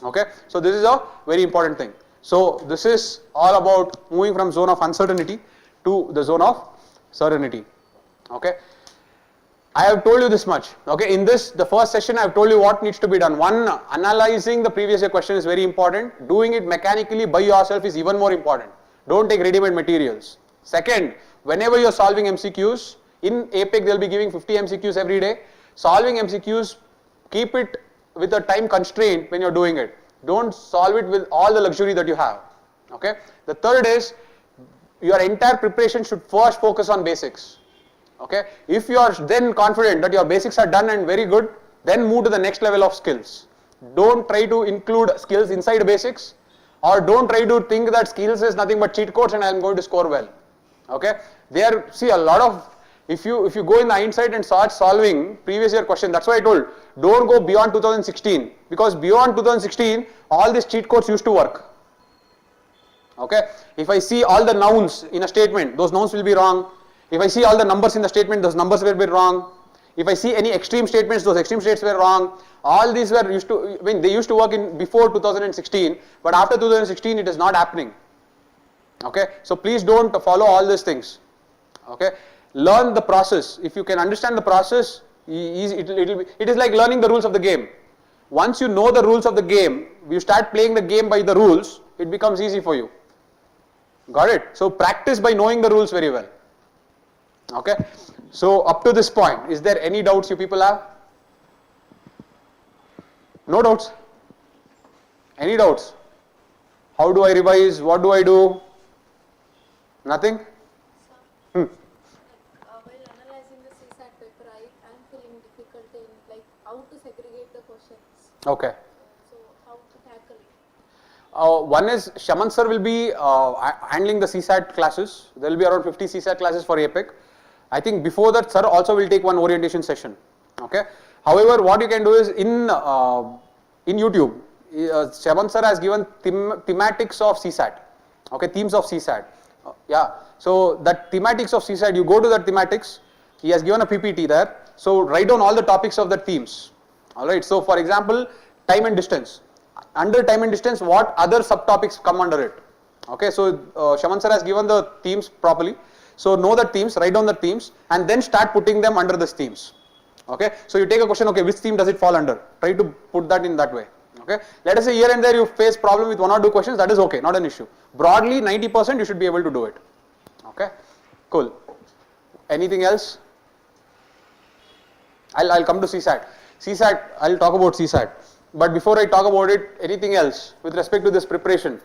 Okay, so this is a very important thing. So this is all about moving from zone of uncertainty to the zone of certainty. Okay, I have told you this much. Okay, in this, the first session I have told you what needs to be done. One, analyzing the previous year question is very important. Doing it mechanically by yourself is even more important. Don't take ready-made materials. Second, whenever you are solving MCQs, in APEC they will be giving 50 MCQs every day. Solving MCQs, keep it with a time constraint when you are doing it. Don't solve it with all the luxury that you have. Okay. The third is, your entire preparation should first focus on basics. Okay. If you are then confident that your basics are done and very good, then move to the next level of skills. Don't try to include skills inside basics, or don't try to think that skills is nothing but cheat codes and I am going to score well. Okay. There, see, a lot of, if you go in the hindsight and start solving previous year question, that's why I told, don't go beyond 2016, because beyond 2016 all these cheat codes used to work. Okay, if I see all the nouns in a statement, those nouns will be wrong. If I see all the numbers in the statement, those numbers will be wrong. If I see any extreme statements, those extreme states were wrong. All these were used to, I mean, they used to work in before 2016, but after 2016 it is not happening. Okay, so please don't follow all these things. Okay, learn the process. If you can understand the process, it is like learning the rules of the game. Once you know the rules of the game, you start playing the game by the rules, it becomes easy for you. Got it? So practice by knowing the rules very well. Okay, so up to this point, is there any doubts you people have? No doubts? Any doubts? How do I revise? What do I do? Nothing? While analyzing the CSAT paper, I am feeling difficulty in like how to segregate the questions. Okay. So how to tackle it? One is Shaman sir will be handling the CSAT classes. There will be around 50 CSAT classes for APEC. I think before that sir also will take one orientation session. Okay. However, what you can do is in YouTube, Shaman sir has given thematics of CSAT. Okay, themes of CSAT. Yeah. So that thematics of CSAT, you go to that thematics. He has given a PPT there. So write down all the topics of the themes. Alright. So for example, time and distance. Under time and distance, what other subtopics come under it? Okay, so Shaman sir has given the themes properly. So know the themes, write down the themes, and then start putting them under these themes. Okay, so you take a question, okay, which theme does it fall under? Try to put that in that way. Okay, let us say here and there you face problem with one or two questions, that is okay, not an issue. Broadly, 90% you should be able to do it. Okay, cool. Anything else? I'll come to CSAT. CSAT, I'll talk about CSAT. But before I talk about it, anything else with respect to this preparation?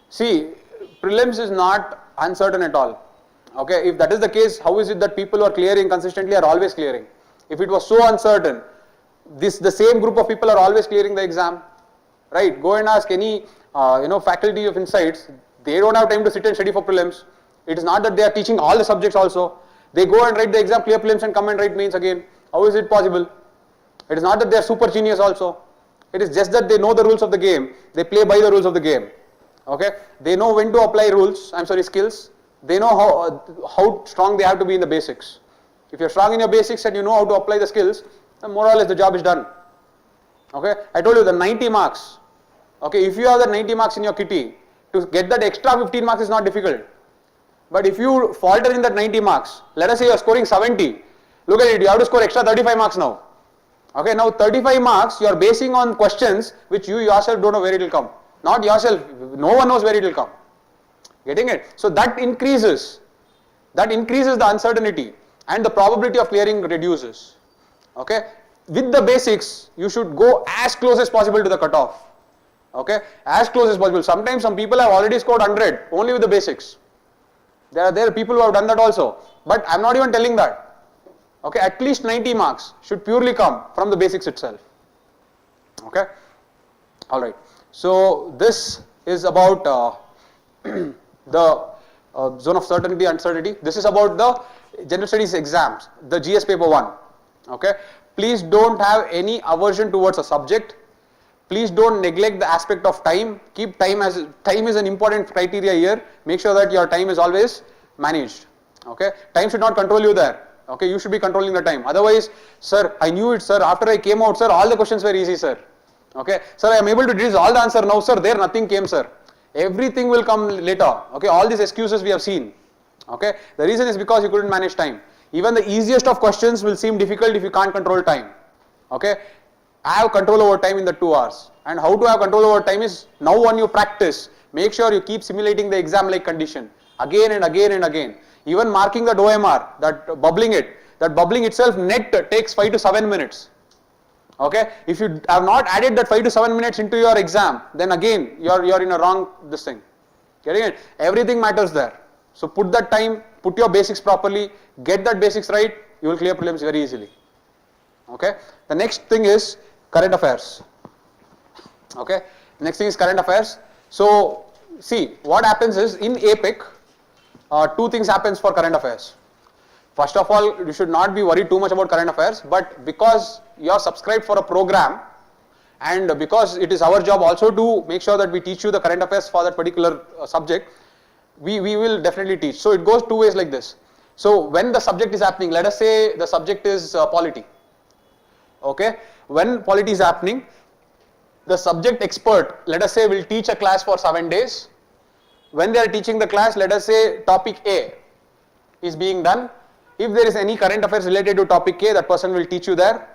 See, prelims is not uncertain at all. Okay, if that is the case, how is it that people who are clearing consistently are always clearing? If it was so uncertain, the same group of people are always clearing the exam, right? Go and ask any faculty of insights. They don't have time to sit and study for prelims. It is not that they are teaching all the subjects also. They go and write the exam, clear prelims, and come and write mains again. How is it possible? It is not that they are super genius also. It is just that they know the rules of the game. They play by the rules of the game. Okay, they know when to apply skills. They know how strong they have to be in the basics. If you are strong in your basics and you know how to apply the skills, then more or less the job is done. Okay, I told you the 90 marks. Okay, if you have the 90 marks in your kitty, to get that extra 15 marks is not difficult. But if you falter in that 90 marks, let us say you are scoring 70, look at it, you have to score extra 35 marks now. Okay, now 35 marks you are basing on questions which you yourself don't know where it will come. Not yourself, no one knows where it will come. Getting it? So that increases the uncertainty and the probability of clearing reduces. Okay, with the basics you should go as close as possible to the cutoff. Okay, as close as possible. Sometimes some people have already scored 100 only with the basics. There are people who have done that also, but I am not even telling that. Okay, at least 90 marks should purely come from the basics itself. Okay, all right. So this is about the zone of certainty, uncertainty. This is about the general studies exams, the GS paper 1. Okay, please don't have any aversion towards a subject. Please don't neglect the aspect of time. Keep time as time is an important criteria here. Make sure that your time is always managed. Okay, time should not control you there. Okay, you should be controlling the time. Otherwise, sir, I knew it, sir. After I came out, sir, all the questions were easy, sir. Okay, sir, I am able to deduce all the answer now, sir. There nothing came, sir. Everything will come later. Okay, all these excuses we have seen. Okay, the reason is because you couldn't manage time. Even the easiest of questions will seem difficult if you can't control time. Okay, have control over time in the 2 hours. And how to have control over time is now when you practice, make sure you keep simulating the exam like condition again and again and again. Even marking that OMR, that bubbling itself net takes 5 to 7 minutes. Okay, if you have not added that 5 to 7 minutes into your exam, then again you're in a wrong this thing. Getting it? Everything matters there. So put that time, put your basics properly, get that basics right, you will clear prelims very easily. Okay, the next thing is current affairs. Okay, next thing is current affairs. So see, what happens is in APEC, 2 things happens for current affairs. First of all, you should not be worried too much about current affairs, but because you are subscribed for a program and because it is our job also to make sure that we teach you the current affairs for that particular subject, we will definitely teach. So it goes 2 ways like this. So when the subject is happening, let us say the subject is polity. Okay, when polity is happening, the subject expert, let us say, will teach a class for 7 days. When they are teaching the class, let us say topic A is being done. If there is any current affairs related to topic A, that person will teach you there.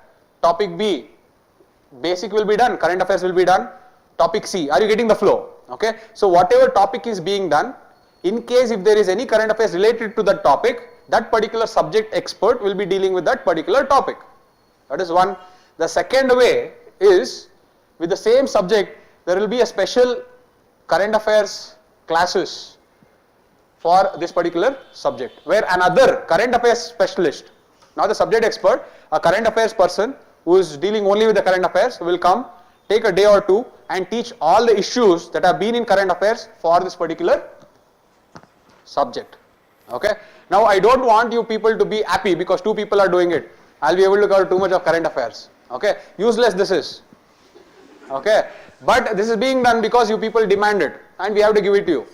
Topic B, basic will be done, current affairs will be done. Topic C, are you getting the flow? Okay, so whatever topic is being done, in case if there is any current affairs related to that topic, that particular subject expert will be dealing with that particular topic. That is one. The second way is with the same subject, there will be a special current affairs classes for this particular subject, where another current affairs specialist, not the subject expert, a current affairs person who is dealing only with the current affairs will come, take a day or 2 and teach all the issues that have been in current affairs for this particular subject. Okay. Now I don't want you people to be happy because 2 people are doing it. I'll be able to cover too much of current affairs. Okay. Useless this is. Okay. But this is being done because you people demand it and we have to give it to you.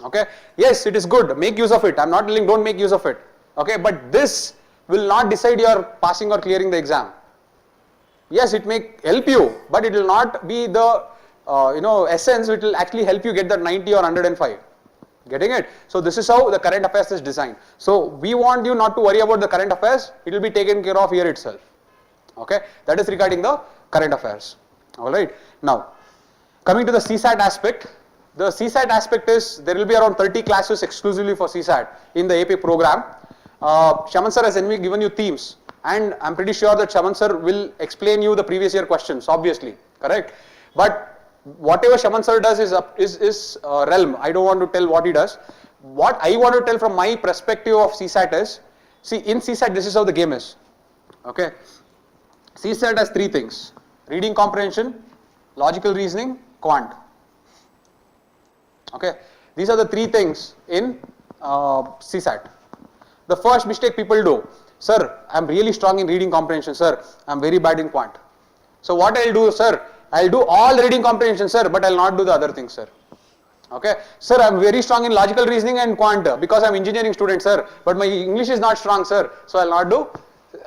Okay. Yes, it is good. Make use of it. I'm not telling don't make use of it. Okay. But this will not decide your passing or clearing the exam. Yes, it may help you, but it will not be the essence. It will actually help you get that 90 or 105. Getting it? So this is how the current affairs is designed. So we want you not to worry about the current affairs. It will be taken care of here itself. Okay. That is regarding the current affairs. Alright. Now, coming to the CSAT aspect. The CSAT aspect is there will be around 30 classes exclusively for CSAT in the APEC program. Shaman sir has given you themes and I'm pretty sure that Shaman sir will explain you the previous year questions, obviously. Correct? But whatever Shaman sir does is realm. I don't want to tell what he does. What I want to tell from my perspective of CSAT is, see in CSAT this is how the game is. Okay. CSAT has 3 things: reading comprehension, logical reasoning, quant. Okay. These are the 3 things in CSAT. The first mistake people do, sir, I am really strong in reading comprehension, sir, I am very bad in quant. So what I will do, sir, I will do all reading comprehension, sir, but I will not do the other things, sir. Okay. Sir, I am very strong in logical reasoning and quant because I am engineering student, sir, but my English is not strong, sir, so I will not do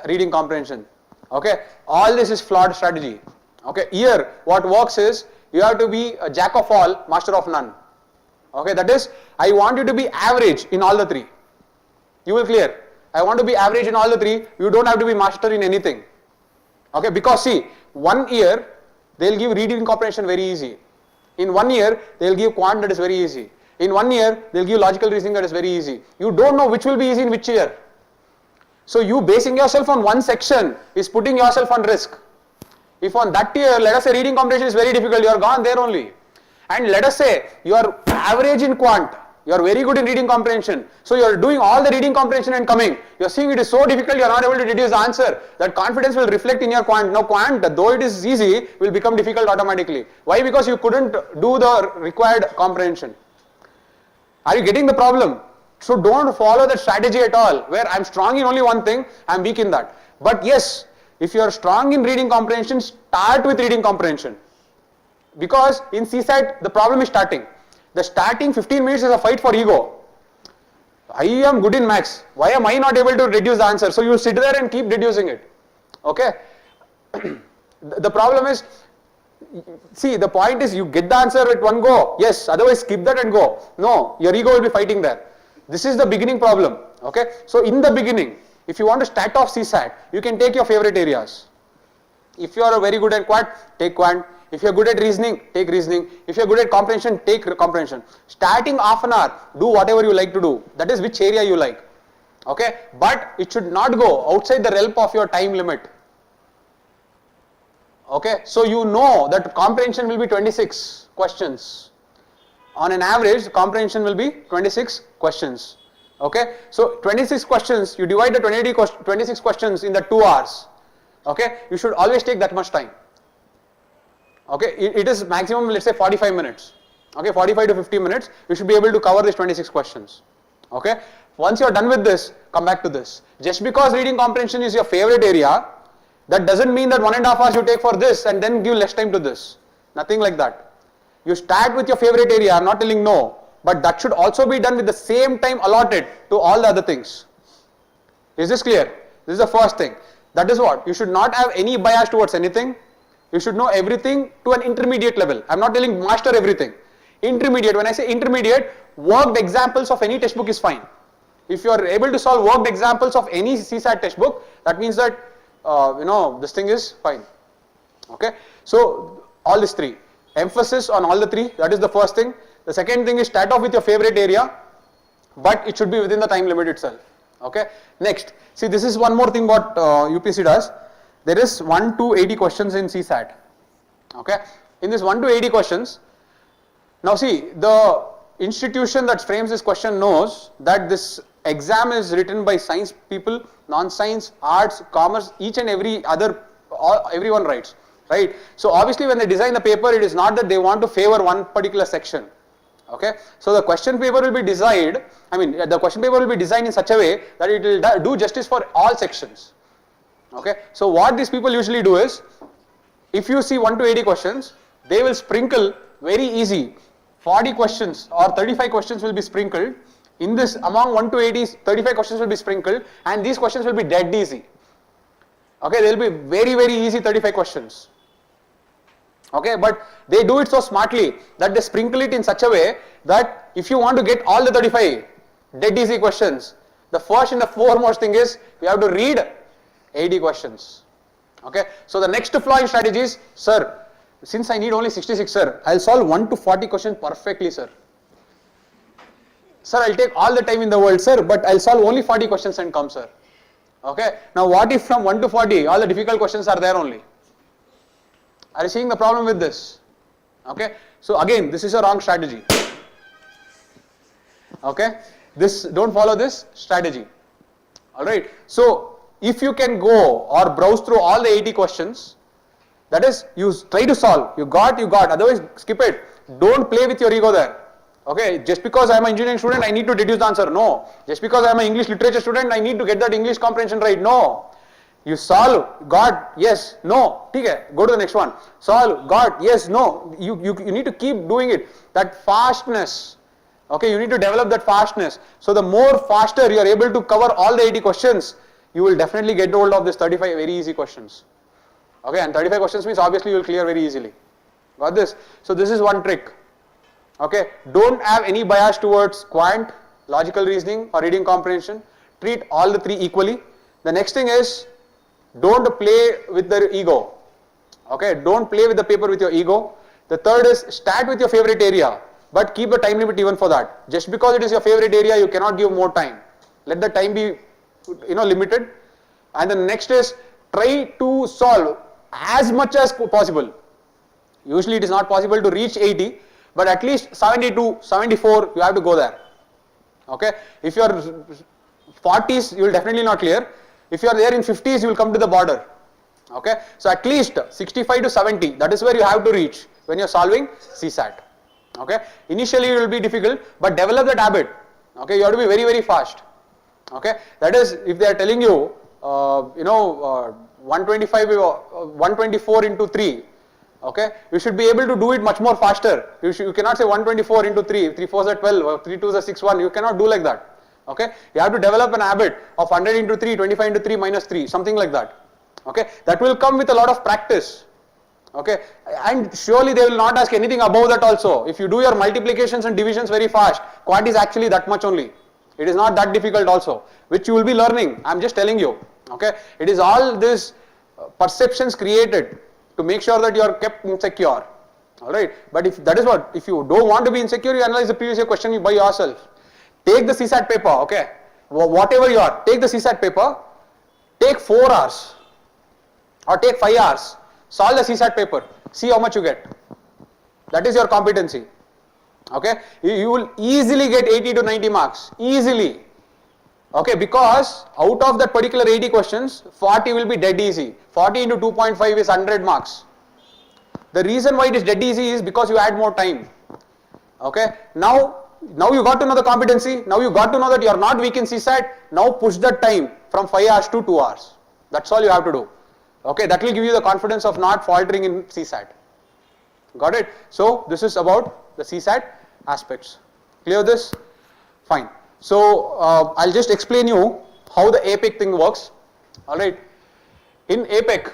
reading comprehension. Okay. All this is flawed strategy. Okay. Here, what works is you have to be a jack of all, master of none. Okay. That is, I want you to be average in all the 3. You will clear. I want to be average in all the 3. You don't have to be master in anything. Okay. Because see, 1 year, they will give reading comprehension very easy. In 1 year, they will give quant that is very easy. In 1 year, they will give logical reasoning that is very easy. You don't know which will be easy in which year. So you basing yourself on one section is putting yourself on risk. If on that year, let us say reading comprehension is very difficult, you are gone there only. And let us say you are average in quant, you are very good in reading comprehension. So you are doing all the reading comprehension and coming. You are seeing it is so difficult, you are not able to deduce the answer. That confidence will reflect in your quant. Now quant, though it is easy, will become difficult automatically. Why? Because you couldn't do the required comprehension. Are you getting the problem? So don't follow that strategy at all, where I am strong in only one thing, I am weak in that. But yes, if you are strong in reading comprehension, start with reading comprehension. Because in CSAT, the problem is starting. The starting 15 minutes is a fight for ego. I am good in maths. Why am I not able to reduce the answer? So you sit there and keep reducing it. Okay. The problem is, see, the point is you get the answer at one go. Yes. Otherwise, skip that and go. No, your ego will be fighting there. This is the beginning problem. Okay. So in the beginning, if you want to start off CSAT, you can take your favorite areas. If you are very good at quant, take quant. If you are good at reasoning, take reasoning. If you are good at comprehension, take comprehension. Starting half an hour, do whatever you like to do. That is which area you like. Okay, but it should not go outside the realm of your time limit. Okay, so you know that comprehension will be 26 questions. On an average, comprehension will be 26 questions. Okay, so 26 questions, you divide the 26 questions in the 2 hours. Okay, you should always take that much time. Okay, it is maximum, let's say 45 minutes. Okay, 45 to 50 minutes, you should be able to cover these 26 questions. Okay, once you are done with this, come back to this. Just because reading comprehension is your favorite area, that doesn't mean that 1.5 hours you take for this and then give less time to this. Nothing like that. You start with your favorite area, I'm not telling no, but that should also be done with the same time allotted to all the other things. Is this clear? This is the first thing. That is what? You should not have any bias towards anything. You should know everything to an intermediate level. I'm not telling master everything. Intermediate, when I say intermediate, worked examples of any textbook is fine. If you are able to solve worked examples of any CSAT textbook, that means that, this thing is fine. Okay. So, all these three. Emphasis on all the three, that is the first thing. The second thing is start off with your favorite area, but it should be within the time limit itself. Okay. Next, see, this is one more thing what UPSC does. There is 1 to 80 questions in CSAT. Okay. In this 1 to 80 questions, now see, the institution that frames this question knows that this exam is written by science people, non-science, arts, commerce, each and every other, everyone writes, right? So obviously when they design the paper, it is not that they want to favor one particular section. Okay. So the question paper will be designed, the question paper will be designed in such a way that it will do justice for all sections. Okay. So what these people usually do is, if you see 1 to 80 questions, they will sprinkle very easy 40 questions or 35 questions will be sprinkled. In this, among 1 to 80, 35 questions will be sprinkled, and these questions will be dead easy. Okay, they will be very, very easy 35 questions. Okay, but they do it so smartly that they sprinkle it in such a way that if you want to get all the 35 dead easy questions, the first and the foremost thing is you have to read 80 questions. Okay, so the next flaw in strategy is, sir, since I need only 66, sir, I'll solve 1 to 40 questions perfectly, sir. Sir, I'll take all the time in the world, sir, but I'll solve only 40 questions and come, sir. Okay, now what if from 1 to 40, all the difficult questions are there only? Are you seeing the problem with this? Okay, so again, this is a wrong strategy. Okay, don't follow this strategy. Alright, so if you can go or browse through all the 80 questions, that is, you try to solve, you got, otherwise skip it. Don't play with your ego there. Okay, just because I am an engineering student, I need to deduce the answer. No. Just because I am an English literature student, I need to get that English comprehension right. No. You solve, got, yes, no. Okay, go to the next one. Solve, got, yes, no. You need to keep doing it. That fastness. Okay, you need to develop that fastness. So the more faster you are able to cover all the 80 questions, you will definitely get hold of this 35 very easy questions. Okay, and 35 questions means obviously you will clear very easily. Got this? So this is one trick. Okay, don't have any bias towards quant, logical reasoning or reading comprehension. Treat all the three equally. The next thing is, don't play with the ego. Okay, don't play with the paper with your ego. The third is, start with your favorite area, but keep the time limit even for that. Just because it is your favorite area, you cannot give more time. Let the time be, limited. And the next is, try to solve as much as possible. Usually it is not possible to reach 80, but at least 72, 74, you have to go there. Okay, if you are 40s, you will definitely not clear. If you are there in 50s, you will come to the border. Okay, so at least 65 to 70, that is where you have to reach when you are solving CSAT. Okay, initially it will be difficult, but develop that habit. Okay, you have to be very, very fast. Okay, that is, if they are telling you, 125, 124 into 3, Okay, you should be able to do it much more faster. You cannot say 124 into 3, 3 4s are 12, or 3 2s are 6 1. You cannot do like that. Okay, you have to develop an habit of 100 into 3, 25 into 3 minus 3, something like that. Okay, that will come with a lot of practice. Okay, and surely they will not ask anything above that also. If you do your multiplications and divisions very fast, quad is actually that much only. It is not that difficult also, which you will be learning. I am just telling you. Okay, it is all this perceptions created to make sure that you are kept insecure. Alright, but if that is what, if you don't want to be insecure, you analyze the previous year question by yourself. Take the CSAT paper, okay, whatever you are, take the CSAT paper, take 4 hours or take 5 hours, solve the CSAT paper, see how much you get. That is your competency. Okay, you will easily get 80 to 90 marks, easily. Okay, because out of that particular 80 questions, 40 will be dead easy. 40 into 2.5 is 100 marks. The reason why it is dead easy is because you add more time. Okay, now you got to know the competency, now you got to know that you are not weak in CSAT, now push that time from 5 hours to 2 hours. That's all you have to do. Okay, that will give you the confidence of not faltering in CSAT. Got it? So this is about the CSAT aspects. Clear this? Fine. So I'll just explain you how the APEC thing works. Alright. In APEC,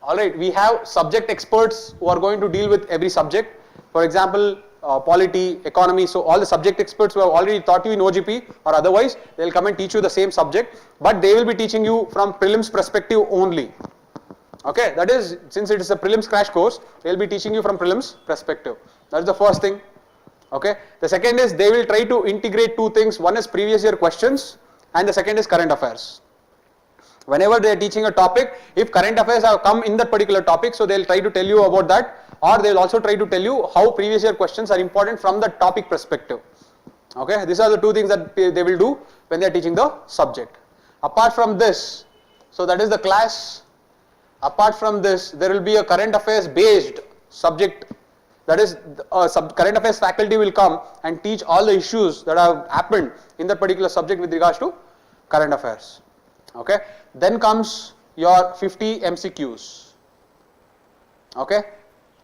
alright, we have subject experts who are going to deal with every subject. For example, polity, economy, so all the subject experts who have already taught you in OGP or otherwise, they will come and teach you the same subject, but they will be teaching you from prelims perspective only. Okay, that is, since it is a prelims crash course, they will be teaching you from prelims perspective. That is the first thing. Okay, the second is they will try to integrate two things. One is previous year questions and the second is current affairs. Whenever they are teaching a topic, if current affairs have come in that particular topic, so they will try to tell you about that, or they will also try to tell you how previous year questions are important from the topic perspective. Okay, these are the two things that they will do when they are teaching the subject. Apart from this, so that is the class. Apart from this, there will be a current affairs based subject. That is, current affairs faculty will come and teach all the issues that have happened in that particular subject with regards to current affairs. Okay, then comes your 50 MCQs. Okay,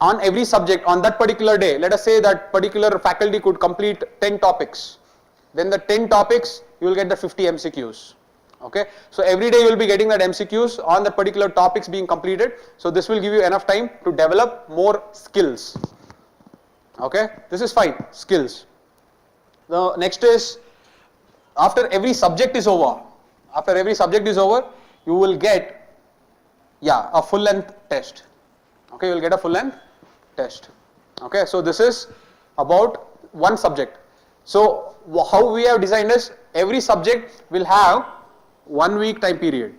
on every subject on that particular day, let us say that particular faculty could complete 10 topics. Then the 10 topics you will get the 50 MCQs. Okay, so every day you will be getting that MCQs on the particular topics being completed. So this will give you enough time to develop more skills. Okay, this is fine, skills. The next is, after every subject is over, you will get, a full length test. Okay, you will get a full length test. Okay, so this is about one subject. So how we have designed is, every subject will have 1 week time period.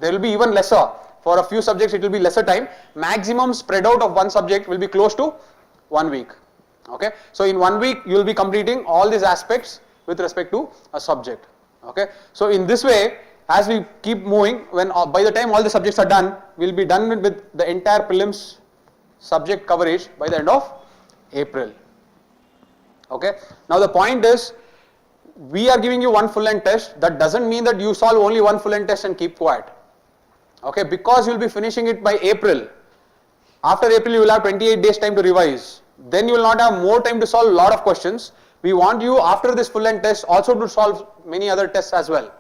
There will be even lesser. For a few subjects it will be lesser time. Maximum spread out of one subject will be close to 1 week. Okay, so in 1 week you will be completing all these aspects with respect to a subject. Okay, so in this way, as we keep moving, by the time all the subjects are done, we will be done with the entire prelims subject coverage by the end of April. Okay, now the point is, we are giving you one full length test. That doesn't mean that you solve only one full length test and keep quiet. Okay, because you will be finishing it by April. After April you will have 28 days time to revise. Then you will not have more time to solve a lot of questions. We want you, after this full length test, also to solve many other tests as well.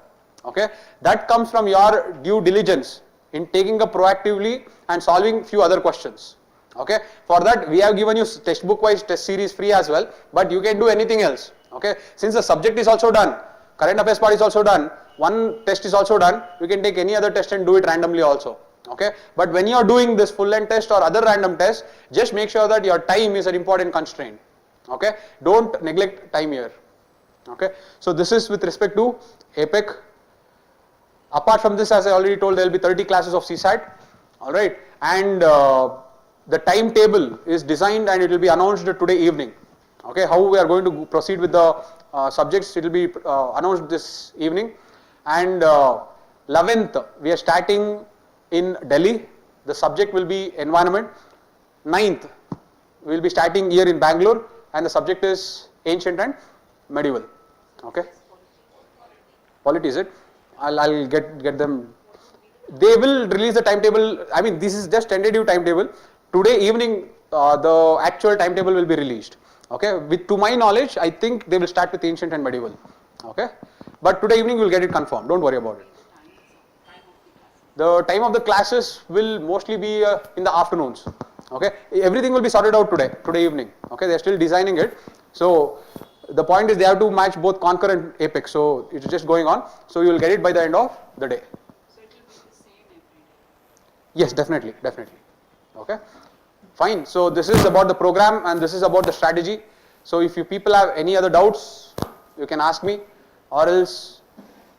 Okay, that comes from your due diligence in taking up proactively and solving few other questions. Okay, for that we have given you textbook wise test series free as well, but you can do anything else. Okay, since the subject is also done, current affairs part is also done, one test is also done, you can take any other test and do it randomly also. Okay, but when you are doing this full length test or other random test, just make sure that your time is an important constraint. Okay, don't neglect time here. Okay, so this is with respect to APEC. Apart from this, as I already told, there will be 30 classes of CSAT. Alright, and the timetable is designed and it will be announced today evening. Okay, how we are going to proceed with the subjects, it will be announced this evening. And 11th, we are starting in Delhi. The subject will be environment. 9th, we will be starting here in Bangalore, and the subject is ancient and medieval. Okay, polity is it? I'll get them. They will release the timetable. I mean, this is just tentative timetable. today evening the actual timetable will be released. Okay, to my knowledge, I think they will start with ancient and medieval. Okay, but today evening we will get it confirmed. Don't worry about it. The time of the classes will mostly be in the afternoons. Okay, everything will be sorted out today evening. Okay, they are still designing it. So the point is they have to match both Concur and APEC. So it's just going on. So you will get it by the end of the day. So it will be the same every day? Yes, definitely. Okay, fine. So this is about the program and this is about the strategy. So if you people have any other doubts, you can ask me, or else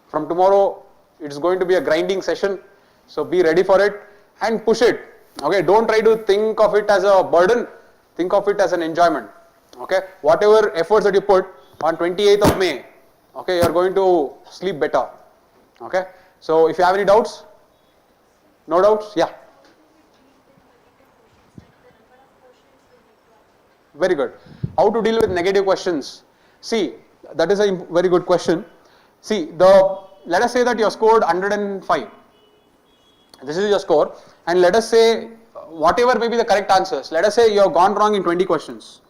from tomorrow it's going to be a grinding session. So be ready for it and push it. Okay, don't try to think of it as a burden. Think of it as an enjoyment. Okay, whatever efforts that you put on 28th of May, okay, you are going to sleep better. Okay, so if you have any doubts, no doubts, yeah. Very good. How to deal with negative questions? See, that is a very good question. See, let us say that you have scored 105. This is your score, and let us say whatever may be the correct answers. Let us say you have gone wrong in 20 questions.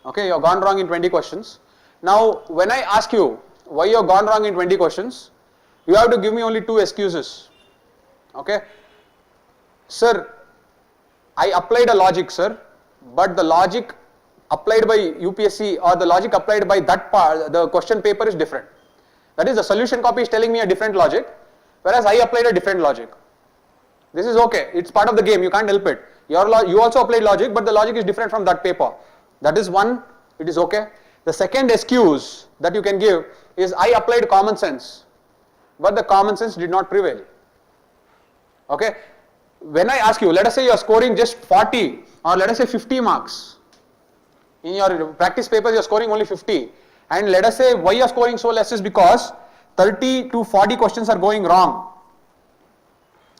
Okay, you have gone wrong in 20 questions. Now, when I ask you why you have gone wrong in 20 questions, you have to give me only 2 excuses. Okay, sir, I applied a logic, sir, but the logic applied by UPSC or the logic applied by that part, the question paper is different. That is, the solution copy is telling me a different logic, whereas I applied a different logic. This is okay, it's part of the game, you can't help it. You also applied logic, but the logic is different from that paper. That is one, it is okay. The second excuse that you can give is I applied common sense, but the common sense did not prevail. Okay, when I ask you, let us say you are scoring just 40 or let us say 50 marks. In your practice papers you are scoring only 50, and let us say why you are scoring so less is because 30 to 40 questions are going wrong.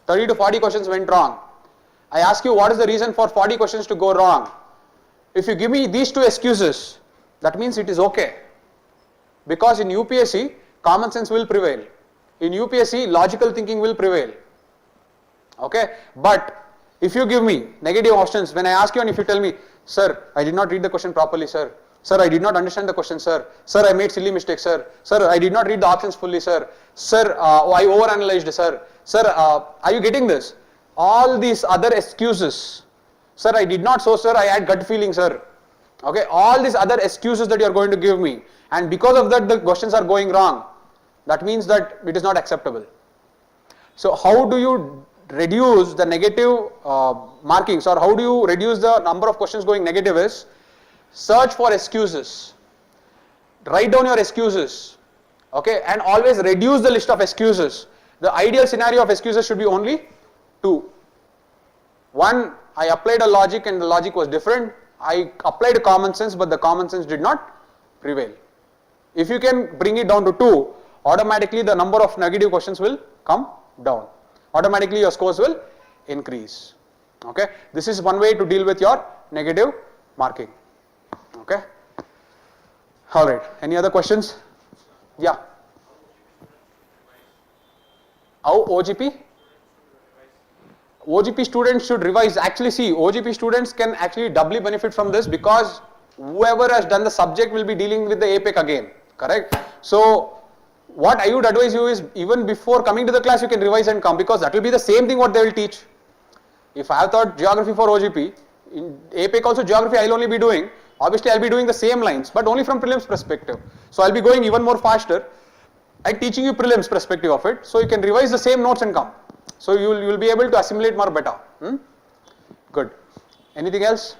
30 to 40 questions went wrong. I ask you what is the reason for 40 questions to go wrong. If you give me these 2 excuses, that means it is okay. Because in UPSC, common sense will prevail. In UPSC, logical thinking will prevail. Okay, but if you give me negative options, when I ask you and if you tell me, sir, I did not read the question properly, sir. Sir, I did not understand the question, sir. Sir, I made silly mistakes, sir. Sir, I did not read the options fully, sir. Sir, I overanalyzed, sir. Sir, are you getting this? All these other excuses. Sir, I did not so, sir, I had gut feeling, sir. Okay, all these other excuses that you are going to give me, and because of that the questions are going wrong, that means that it is not acceptable. So how do you reduce the negative markings, or how do you reduce the number of questions going negative is, search for excuses. Write down your excuses. Okay, and always reduce the list of excuses. The ideal scenario of excuses should be only 2. One, I applied a logic and the logic was different. I applied a common sense, but the common sense did not prevail. If you can bring it down to 2, automatically the number of negative questions will come down. Automatically your scores will increase. Okay, this is one way to deal with your negative marking. Okay, all right. Any other questions? Yeah. How OGP? OGP students should revise. Actually, see, OGP students can actually doubly benefit from this because whoever has done the subject will be dealing with the APEC again. Correct? So what I would advise you is, even before coming to the class you can revise and come, because that will be the same thing what they will teach. If I have taught geography for OGP, in APEC also geography I will only be doing, obviously I will be doing the same lines but only from prelims perspective. So I will be going even more faster and teaching you prelims perspective of it, so you can revise the same notes and come. So you will be able to assimilate more better. Good. Anything else?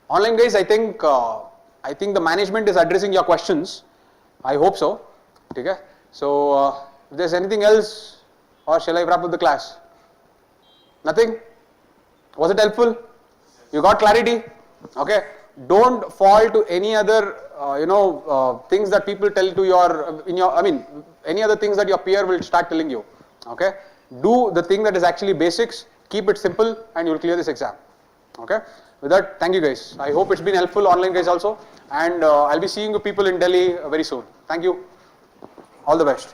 Online guys, I think the management is addressing your questions. I hope so. Okay. So if there's anything else, or shall I wrap up the class? Nothing? Was it helpful? You got clarity? Okay. Don't fall to any other things that people tell to any other things that your peer will start telling you. Okay. Do the thing that is actually basics, keep it simple, and you will clear this exam. Okay. With that, thank you guys. I hope it's been helpful, online guys also, and I'll be seeing you people in Delhi very soon. Thank you. All the best.